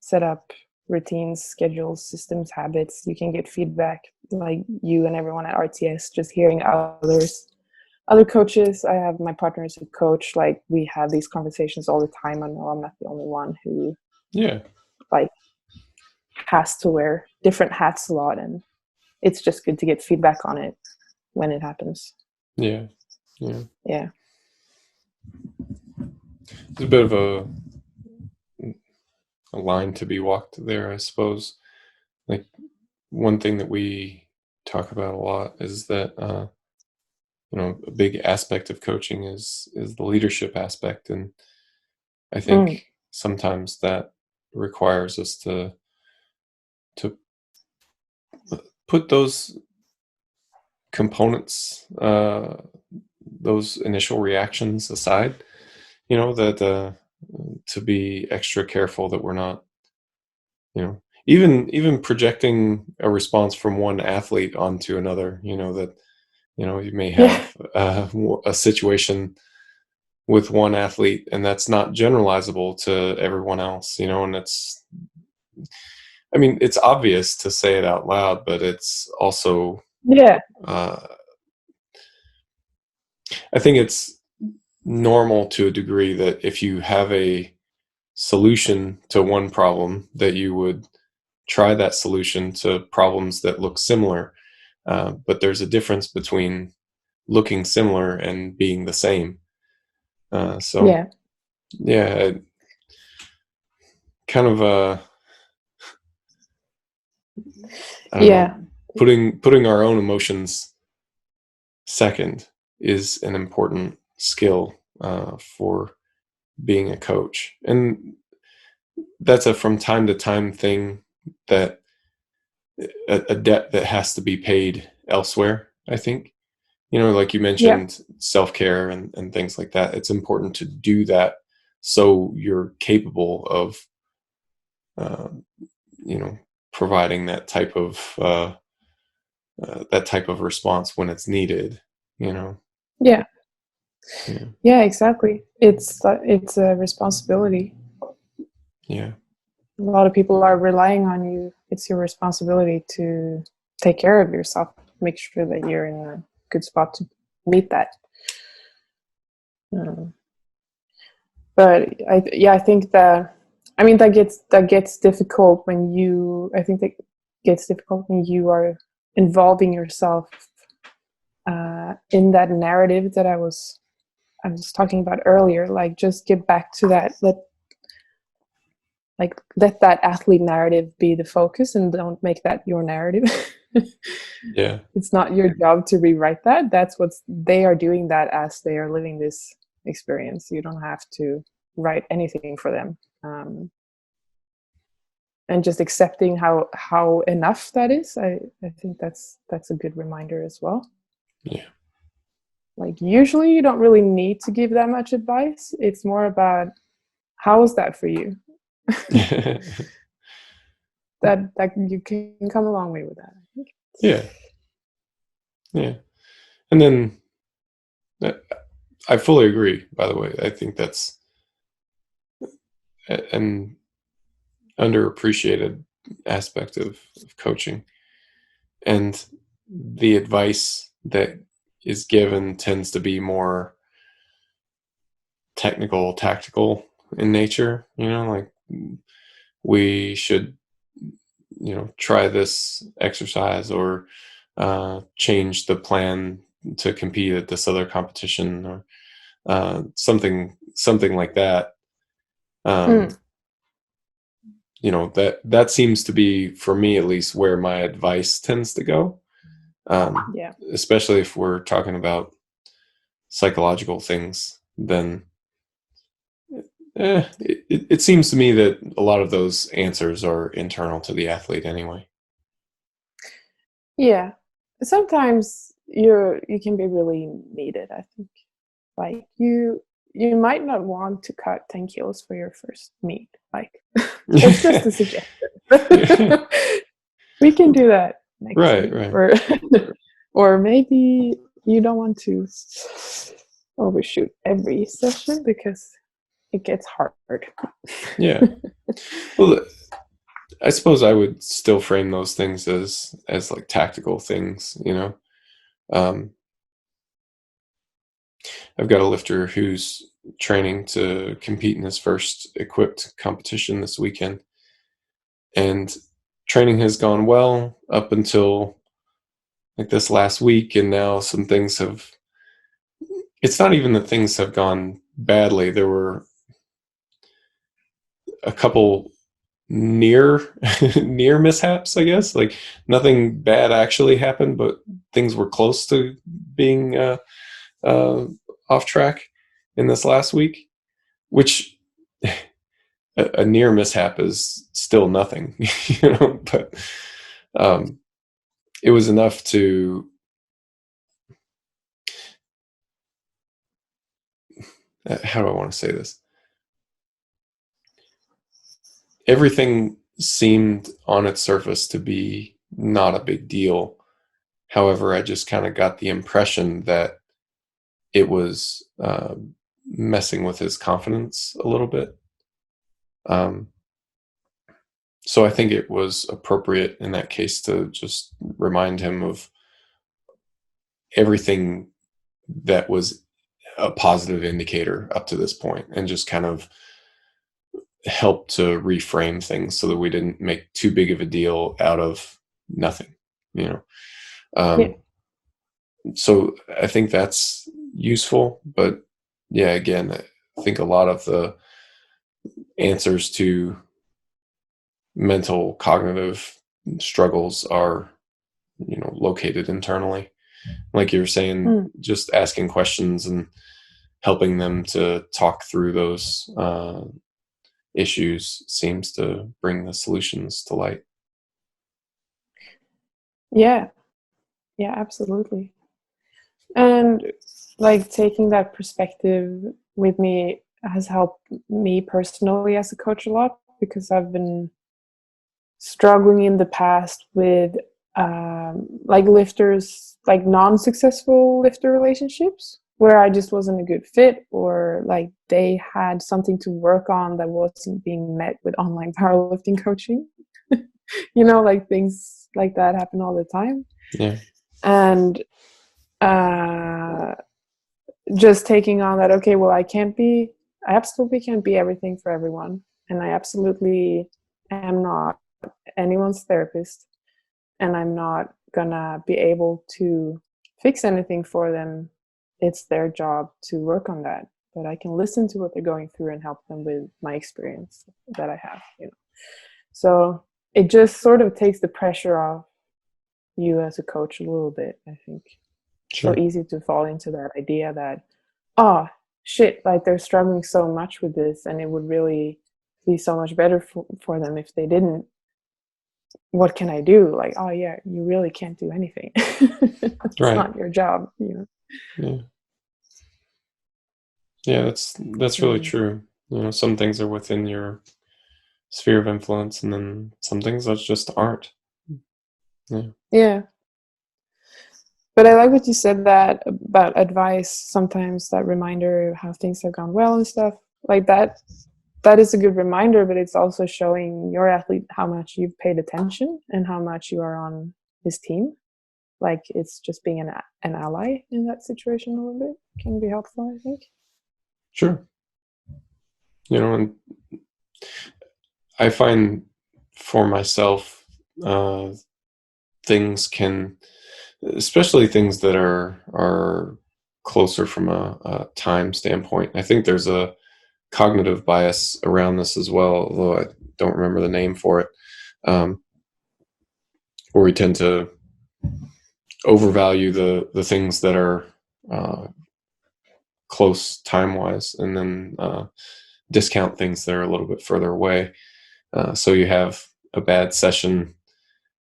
Speaker 3: set up routines, schedules, systems, habits. You can get feedback, like you and everyone at RTS, just hearing other coaches. I have my partner as a coach. Like, we have these conversations all the time. I know I'm not the only one who like has to wear different hats a lot, and it's just good to get feedback on it when it happens.
Speaker 2: Yeah.
Speaker 3: It's
Speaker 2: a bit of a line to be walked there, I suppose. Like, one thing that we talk about a lot is that a big aspect of coaching is the leadership aspect, and I think sometimes that requires us to put those components, those initial reactions aside, that to be extra careful that we're not, even projecting a response from one athlete onto another, that, you may have a situation with one athlete, and that's not generalizable to everyone else, and it's obvious to say it out loud, but it's also, I think it's normal to a degree that if you have a solution to one problem, that you would try that solution to problems that look similar. But there's a difference between looking similar and being the same. Kind of putting our own emotions second is an important skill for being a coach, and that's a from time to time thing, that a debt that has to be paid elsewhere. I think, like you mentioned, self-care and things like that. It's important to do that so you're capable of providing that type of response when it's needed.
Speaker 3: Exactly. It's a responsibility.
Speaker 2: A
Speaker 3: lot of people are relying on you. It's your responsibility to take care of yourself, make sure that you're in a good spot to meet that. But I think that, I mean, that gets difficult when you, I think that gets difficult when you are involving yourself in that narrative that I was talking about earlier. Like, just get back to that. Let that athlete narrative be the focus, and don't make that your narrative.
Speaker 2: Yeah.
Speaker 3: It's not your job to rewrite that. That's they are doing that as they are living this experience. You don't have to write anything for them. And just accepting how enough that is, I think that's a good reminder as well.
Speaker 2: Yeah.
Speaker 3: Like, usually you don't really need to give that much advice. It's more about, how is that for you? that you can come a long way with that, I think.
Speaker 2: Yeah. And then I fully agree, by the way. I think that's an underappreciated aspect of coaching. And the advice that is given tends to be more technical, tactical in nature, like, we should, try this exercise, or change the plan to compete at this other competition, or something like that. That seems to be, for me at least, where my advice tends to go. Especially if we're talking about psychological things, then it seems to me that a lot of those answers are internal to the athlete anyway.
Speaker 3: Yeah, sometimes you can be really needed, I think. Like, you might not want to cut 10 kilos for your first meet. Like, it's just a suggestion. We can do that next week.
Speaker 2: Right.
Speaker 3: Or maybe you don't want to overshoot every session, because it gets hard.
Speaker 2: Yeah. Well, I suppose I would still frame those things as like tactical things, I've got a lifter who's training to compete in his first equipped competition this weekend. And training has gone well up until like this last week, and now some things it's not even that things have gone badly. There were a couple near mishaps, I guess. Like, nothing bad actually happened, but things were close to being off track in this last week, which a near mishap is still nothing, but it was enough to how do I want to say this? Everything seemed on its surface to be not a big deal. However, I just kind of got the impression that it was messing with his confidence a little bit. So I think it was appropriate in that case to just remind him of everything that was a positive indicator up to this point, and just kind of help to reframe things so that we didn't make too big of a deal out of nothing, So I think that's useful. But yeah, again, I think a lot of the answers to mental cognitive struggles are, located internally. Like you were saying, just asking questions and helping them to talk through those issues seems to bring the solutions to light.
Speaker 3: Yeah, absolutely. And like, taking that perspective with me has helped me personally as a coach a lot, because I've been struggling in the past with like lifters, like non-successful lifter relationships, where I just wasn't a good fit, or like they had something to work on that wasn't being met with online powerlifting coaching. Like, things like that happen all the time.
Speaker 2: Yeah.
Speaker 3: And just taking on that, okay, well, I can't be I absolutely can't be everything for everyone, and I absolutely am not anyone's therapist, and I'm not gonna be able to fix anything for them. It's their job to work on that, but I can listen to what they're going through and help them with my experience that I have, you know. So it just sort of takes the pressure off you as a coach a little bit, I think.
Speaker 2: Sure.
Speaker 3: So easy to fall into that idea that, oh shit, like they're struggling so much with this, and it would really be so much better for them if they didn't. What can I do? Like, oh yeah, you really can't do anything. It's
Speaker 2: Right.
Speaker 3: not your job, you know.
Speaker 2: Yeah, that's really true. You know, some things are within your sphere of influence, and then some things that just aren't.
Speaker 3: Yeah. But I like what you said that about advice, sometimes that reminder of how things have gone well and stuff. Like that is a good reminder, but it's also showing your athlete how much you've paid attention and how much you are on his team. Like it's just being an ally in that situation a little bit can be helpful, I think.
Speaker 2: Sure. You know, and I find for myself, things can, especially things that are closer from a time standpoint. I think there's a cognitive bias around this as well, although I don't remember the name for it, where we tend to overvalue the things that are close time-wise, and then discount things that are a little bit further away. So you have a bad session,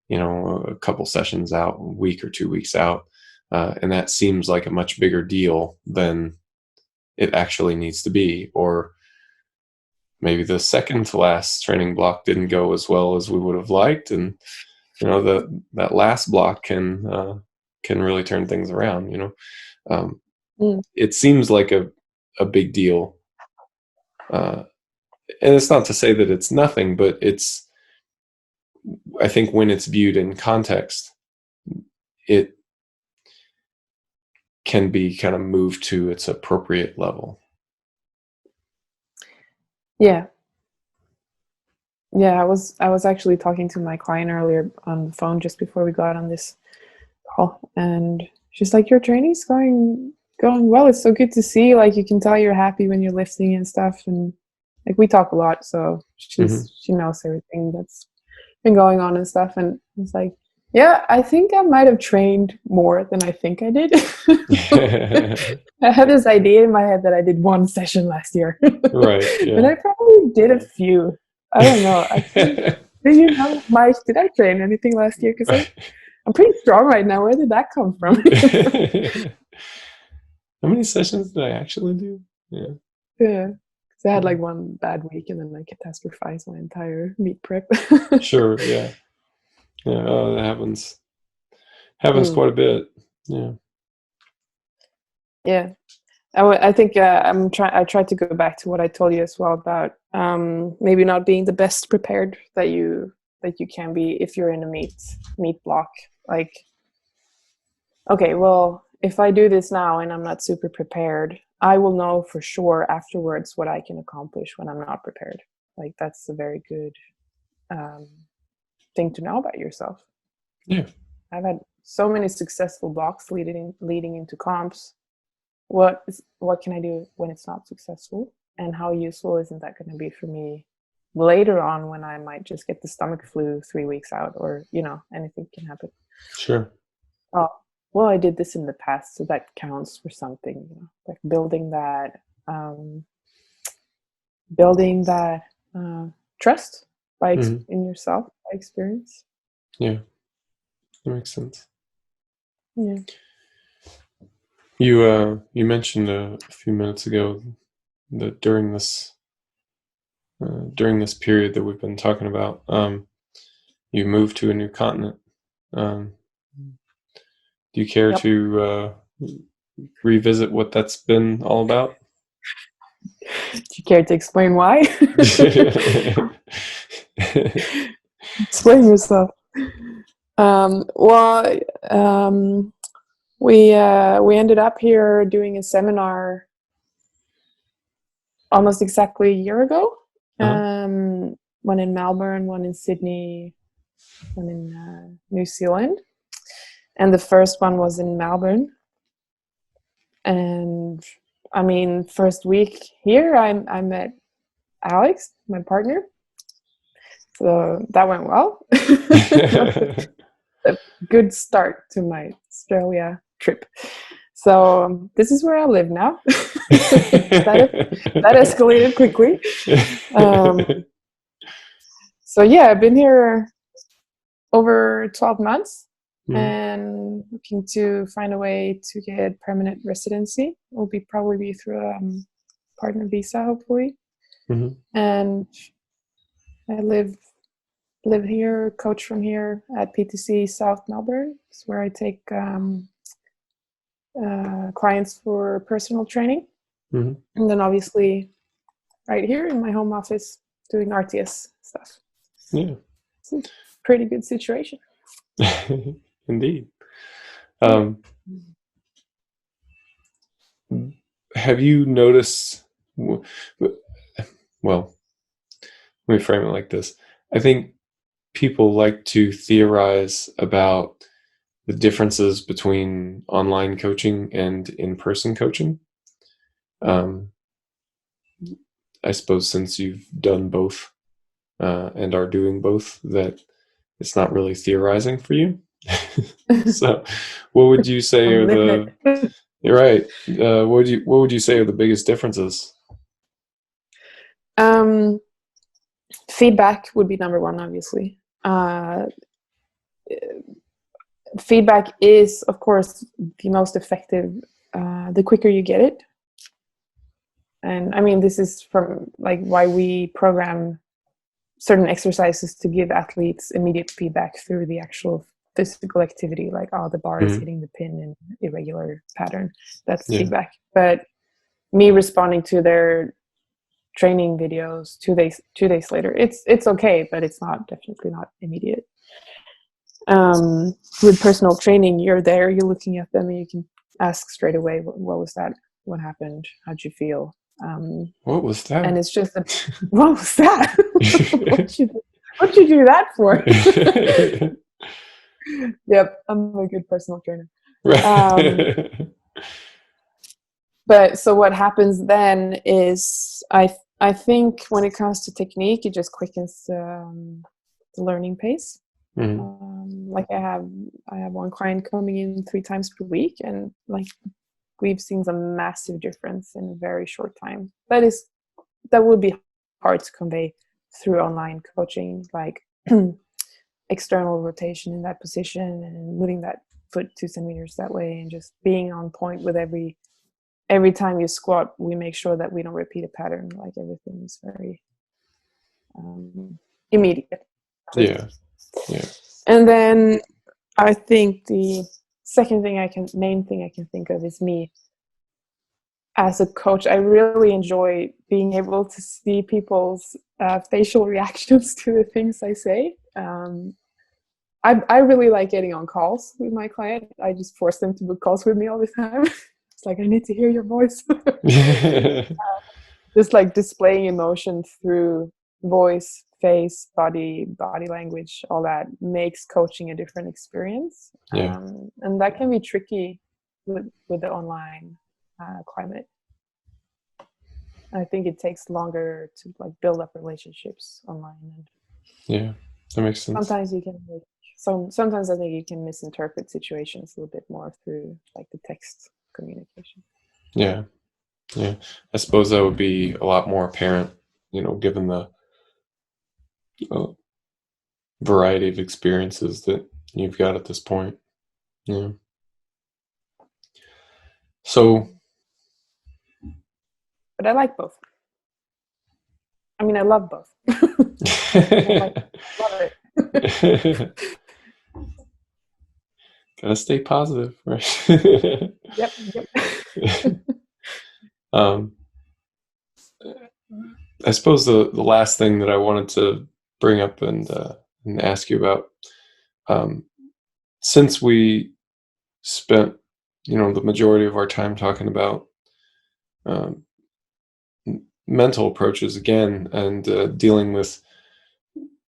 Speaker 2: you know, a couple sessions out, a week or 2 weeks out, and that seems like a much bigger deal than it actually needs to be. Or maybe the second to last training block didn't go as well as we would have liked, and you know that last block can really turn things around. You know, it seems like a big deal, and it's not to say that it's nothing, but it's, I think when it's viewed in context, it can be kind of moved to its appropriate level.
Speaker 3: Yeah. I was actually talking to my client earlier on the phone just before we got on this call, and she's like, your training's going well. It's so good to see. Like, you can tell you're happy when you're lifting and stuff, and like we talk a lot, so she knows everything that's been going on and stuff. And it's like, yeah, I think I might have trained more than I think I did. I had this idea in my head that I did one session last year.
Speaker 2: Right. Yeah.
Speaker 3: But I probably did a few. I don't know. I think, do you know, Mike, did I train anything last year? Because I'm pretty strong right now. Where did that come from?
Speaker 2: How many sessions did I actually do? Yeah.
Speaker 3: Because I had like one bad week and then I catastrophized my entire meet prep.
Speaker 2: Sure. Yeah. That happens quite a bit. Yeah.
Speaker 3: I think I tried to go back to what I told you as well about maybe not being the best prepared that you can be if you're in a meet block. Like, okay, well, if I do this now and I'm not super prepared, I will know for sure afterwards what I can accomplish when I'm not prepared. Like, that's a very good thing to know about yourself.
Speaker 2: Yeah.
Speaker 3: I've had so many successful blocks leading into comps. What can I do when it's not successful, and how useful isn't that going to be for me later on when I might just get the stomach flu 3 weeks out, or you know, anything can happen.
Speaker 2: Sure.
Speaker 3: Oh, well, I did this in the past, so that counts for something. You know, like building that trust in yourself by experience.
Speaker 2: Yeah, that makes sense.
Speaker 3: Yeah.
Speaker 2: You mentioned a few minutes ago that during this period that we've been talking about, you moved to a new continent. Do you care to revisit what that's been all about?
Speaker 3: Do you care to explain why? Explain yourself. We ended up here doing a seminar almost exactly a year ago.
Speaker 2: Uh-huh.
Speaker 3: One in Melbourne, one in Sydney, one in New Zealand. And the first one was in Melbourne. And I mean, first week here, I met Alex, my partner. So that went well. A good start to my Australia trip. So this is where I live now. that escalated quickly. So yeah, I've been here over 12 months and looking to find a way to get permanent residency. It will probably be through a partner visa, hopefully.
Speaker 2: Mm-hmm.
Speaker 3: And I live here, coach from here at PTC South Melbourne. It's where I take clients for personal training.
Speaker 2: Mm-hmm.
Speaker 3: And then obviously right here in my home office doing RTS stuff.
Speaker 2: Yeah.
Speaker 3: It's a pretty good situation.
Speaker 2: Indeed. Have you noticed, well, let me frame it like this. I think people like to theorize about the differences between online coaching and in-person coaching. I suppose since you've done both and are doing both, that it's not really theorizing for you. So what would you say are the you're right. What would you say are the biggest differences?
Speaker 3: Feedback would be number one, obviously. Feedback is, of course, the most effective the quicker you get it. And I mean, this is from like why we program certain exercises to give athletes immediate feedback through the actual physical activity, like, oh, the bar is hitting the pin in irregular pattern. That's feedback. But me responding to their training videos 2 days later, it's okay, but it's definitely not immediate. With personal training, you're there, you're looking at them, and you can ask straight away, what was that? What happened? How'd you feel?
Speaker 2: What was that?
Speaker 3: And it's just what was that? What'd you do that for? Yep, I'm a good personal trainer. But so what happens then is I think when it comes to technique, it just quickens the learning pace. Like I have one client coming in 3 times per week, and like we've seen some massive difference in a very short time. That would be hard to convey through online coaching, like external rotation in that position and moving that foot 2 centimeters that way, and just being on point with every time you squat. We make sure that we don't repeat a pattern. Like everything is very immediate.
Speaker 2: Yeah.
Speaker 3: And then I think the main thing I can think of is me as a coach. I really enjoy being able to see people's facial reactions to the things I say. I really like getting on calls with my client. I just force them to book calls with me all the time. It's like, I need to hear your voice. Just like displaying emotion through voice, face, body language, all that makes coaching a different experience. And that can be tricky with the online climate. I think it takes longer to like build up relationships online.
Speaker 2: Yeah, that makes sense.
Speaker 3: Sometimes you can sometimes I think you can misinterpret situations a little bit more through like the text communication.
Speaker 2: Yeah. I suppose that would be a lot more apparent, given the variety of experiences that you've got at this point. Yeah. So.
Speaker 3: But I like both. I mean, I love both. Love it.
Speaker 2: Gotta stay positive, right?
Speaker 3: Yep.
Speaker 2: I suppose the last thing that I wanted to bring up and ask you about, since we spent, the majority of our time talking about mental approaches again, and dealing with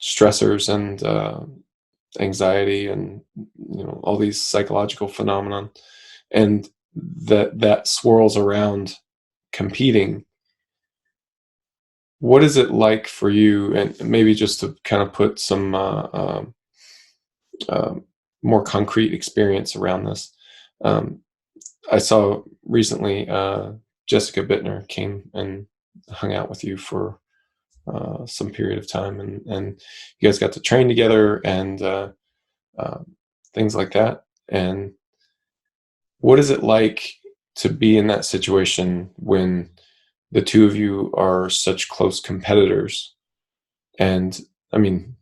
Speaker 2: stressors and anxiety, and all these psychological phenomenon, and that swirls around competing. What is it like for you? And maybe just to kind of put some more concrete experience around this. I saw recently Jessica Bittner came and hung out with you for some period of time, and you guys got to train together, and things like that. And what is it like to be in that situation when the two of you are such close competitors? And I mean,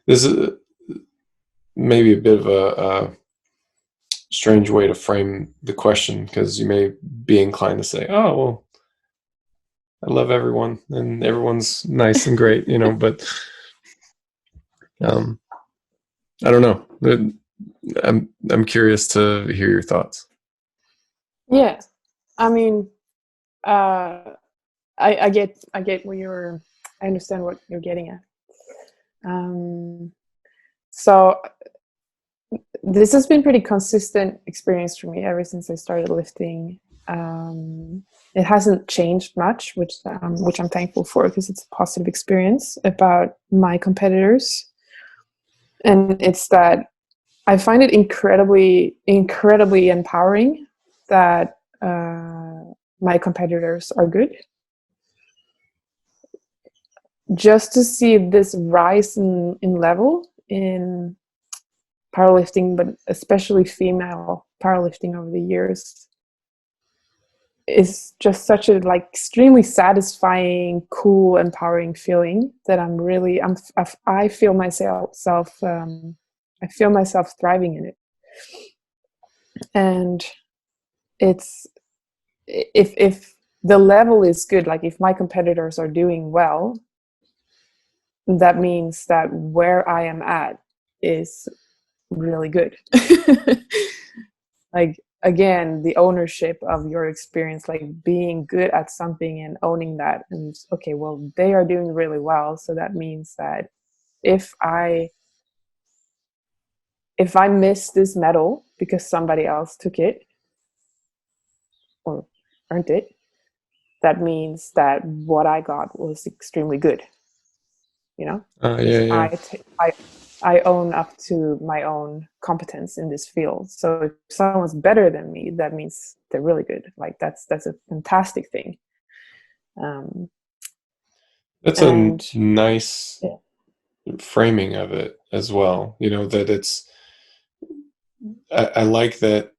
Speaker 2: this is maybe a bit of a strange way to frame the question, because you may be inclined to say, oh, well, I love everyone and everyone's nice and great, but I don't know. I'm curious to hear your thoughts.
Speaker 3: Yeah, I mean, I get what I understand what you're getting at. So this has been pretty consistent experience for me ever since I started lifting. It hasn't changed much, which I'm thankful for, because it's a positive experience about my competitors. And it's that I find it incredibly empowering that my competitors are good. Just to see this rise in level in powerlifting, but especially female powerlifting over the years, is just such a extremely satisfying, cool, empowering feeling that I feel myself thriving in it. And it's, if the level is good, like if my competitors are doing well, that means that where I am at is really good. Again, the ownership of your experience, being good at something and owning that, and okay, well, they are doing really well, so that means that if I miss this medal because somebody else took it or earned it, that means that what I got was extremely good.
Speaker 2: Yeah.
Speaker 3: I own up to my own competence in this field. So if someone's better than me, that means they're really good. That's a fantastic thing.
Speaker 2: That's a nice framing of it as well. That it's, I like that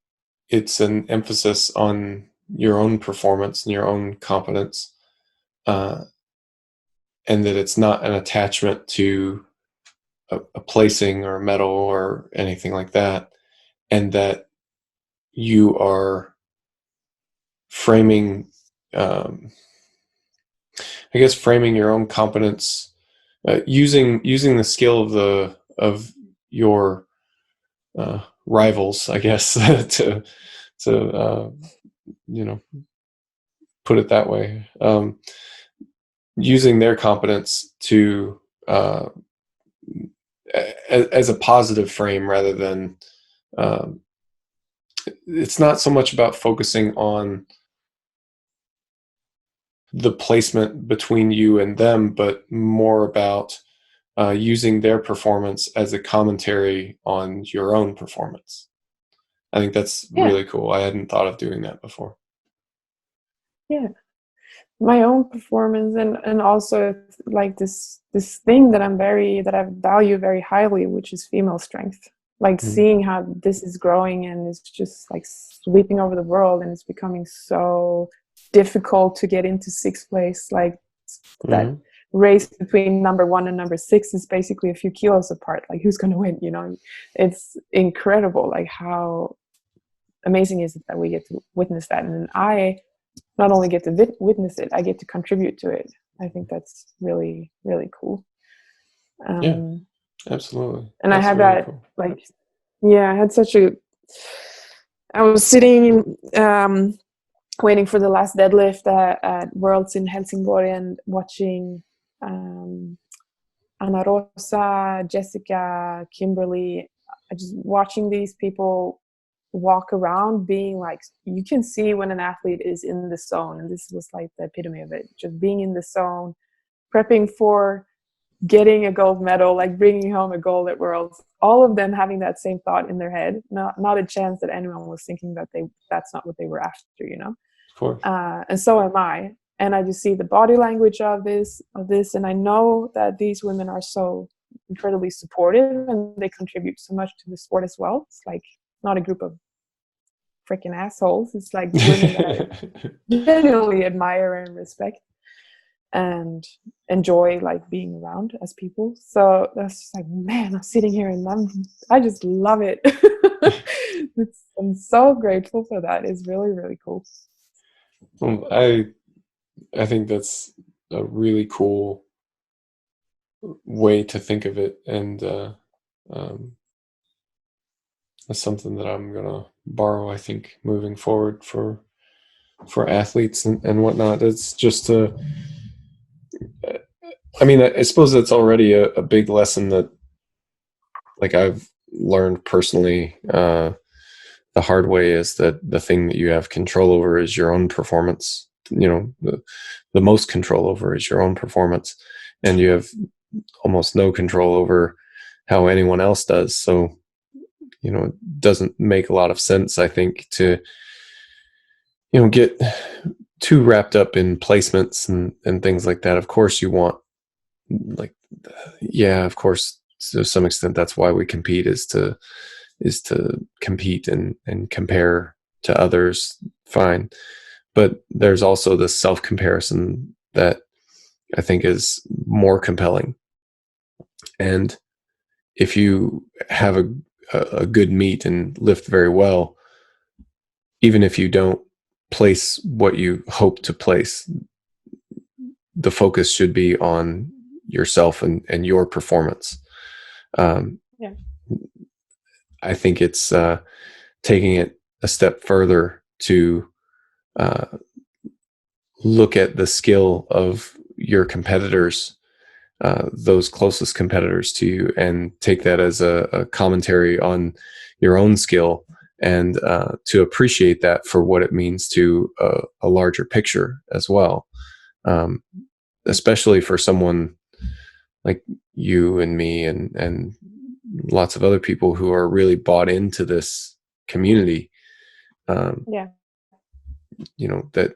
Speaker 2: it's an emphasis on your own performance and your own competence, and that it's not an attachment to a placing or a medal or anything like that, and that you are framing, framing your own competence, using the skill of your rivals, I guess, to put it that way, using their competence to as a positive frame, rather than it's not so much about focusing on the placement between you and them, but more about using their performance as a commentary on your own performance. I think that's really cool. I hadn't thought of doing that before. Yeah.
Speaker 3: My own performance, and also this thing that I value very highly, which is female strength. Seeing how this is growing and it's just sweeping over the world, and it's becoming so difficult to get into sixth place. That race between number 1 and number 6 is basically a few kilos apart. Who's going to win? It's incredible. How amazing is it that we get to witness that, and I not only get to witness it, I get to contribute to it. I think that's really, really cool.
Speaker 2: Yeah, absolutely.
Speaker 3: And
Speaker 2: that's
Speaker 3: I had
Speaker 2: really
Speaker 3: that,
Speaker 2: cool.
Speaker 3: I was sitting waiting for the last deadlift at Worlds in Helsingborg and watching Ana Rosa, Jessica, Kimberly, just watching these people walk around being like, you can see when an athlete is in the zone, and this was like the epitome of it, just being in the zone, prepping for getting a gold medal, like bringing home a gold at Worlds, all of them having that same thought in their head. Not a chance that anyone was thinking that that's not what they were after, you know.
Speaker 2: Of course.
Speaker 3: And so am I. And I just see the body language of this, and I know that these women are so incredibly supportive, and they contribute so much to the sport as well. It's like not a group of freaking assholes. It's like women that I genuinely admire and respect and enjoy like being around as people. So that's just like, man, I'm sitting here and I just love it. I'm so grateful for that. It's really, really cool.
Speaker 2: I think that's a really cool way to think of it, and that's something that I'm gonna borrow, I think, moving forward for athletes and whatnot. It's just I mean, I suppose that's already a big lesson that, like, I've learned personally the hard way, is that the thing that you have control over is your own performance. You know, the most control over is your own performance, and you have almost no control over how anyone else does. So, you know, it doesn't make a lot of sense, I think, to, you know, get too wrapped up in placements and things like that. Of course you want, like, yeah, of course, to some extent, that's why we compete, is to compete and compare to others. Fine. But there's also this self-comparison that I think is more compelling. And if you have a good meet and lift very well, even if you don't place what you hope to place, the focus should be on yourself and your performance.
Speaker 3: Yeah.
Speaker 2: I think it's taking it a step further to look at the skill of your competitors, those closest competitors to you, and take that as a commentary on your own skill, and to appreciate that for what it means to a larger picture as well. Especially for someone like you and me and lots of other people who are really bought into this community.
Speaker 3: Yeah.
Speaker 2: You know, that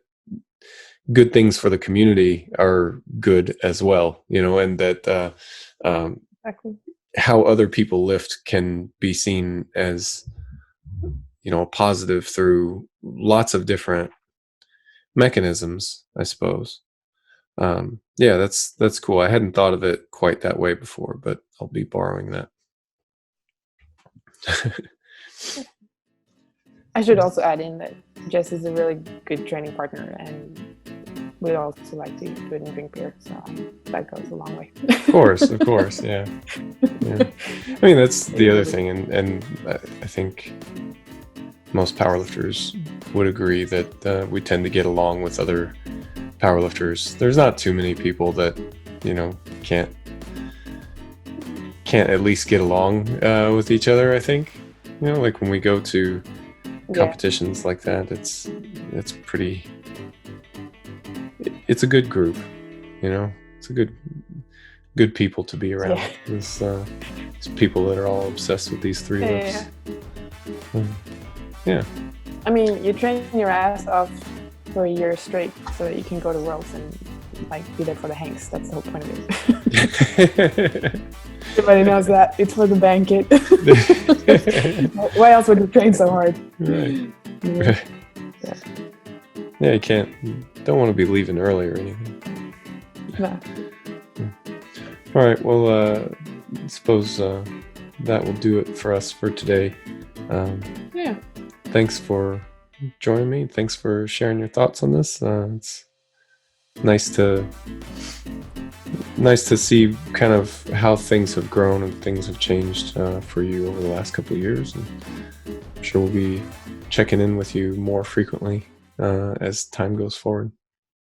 Speaker 2: good things for the community are good as well, you know, and that
Speaker 3: Exactly.
Speaker 2: how other people lift can be seen as, you know, positive through lots of different mechanisms, I suppose. Yeah, that's cool. I hadn't thought of it quite that way before, but I'll be borrowing that.
Speaker 3: I should also add in that Jess is a really good training partner, and we also like to eat food and drink beer, so that goes a long way.
Speaker 2: Of course, yeah. I mean, that's the other thing, and I think most powerlifters would agree that we tend to get along with other powerlifters. There's not too many people that, you know, can't at least get along with each other, I think. You know, like when we go to competitions like that, it's pretty, it's a good group, you know. It's a good people to be around. It's people that are all obsessed with these three lifts. Yeah.
Speaker 3: I mean, you train your ass off for a year straight so that you can go to Worlds and like be there for the hanks. That's the whole point of it. Everybody knows that. It's for the banquet. Why else would you train so hard?
Speaker 2: Right. Yeah, you don't want to be leaving early or anything.
Speaker 3: No.
Speaker 2: All right, well, I suppose that will do it for us for today.
Speaker 3: Yeah.
Speaker 2: Thanks for joining me. Thanks for sharing your thoughts on this. It's nice to see kind of how things have grown and things have changed for you over the last couple of years. And I'm sure we'll be checking in with you more frequently as time goes forward.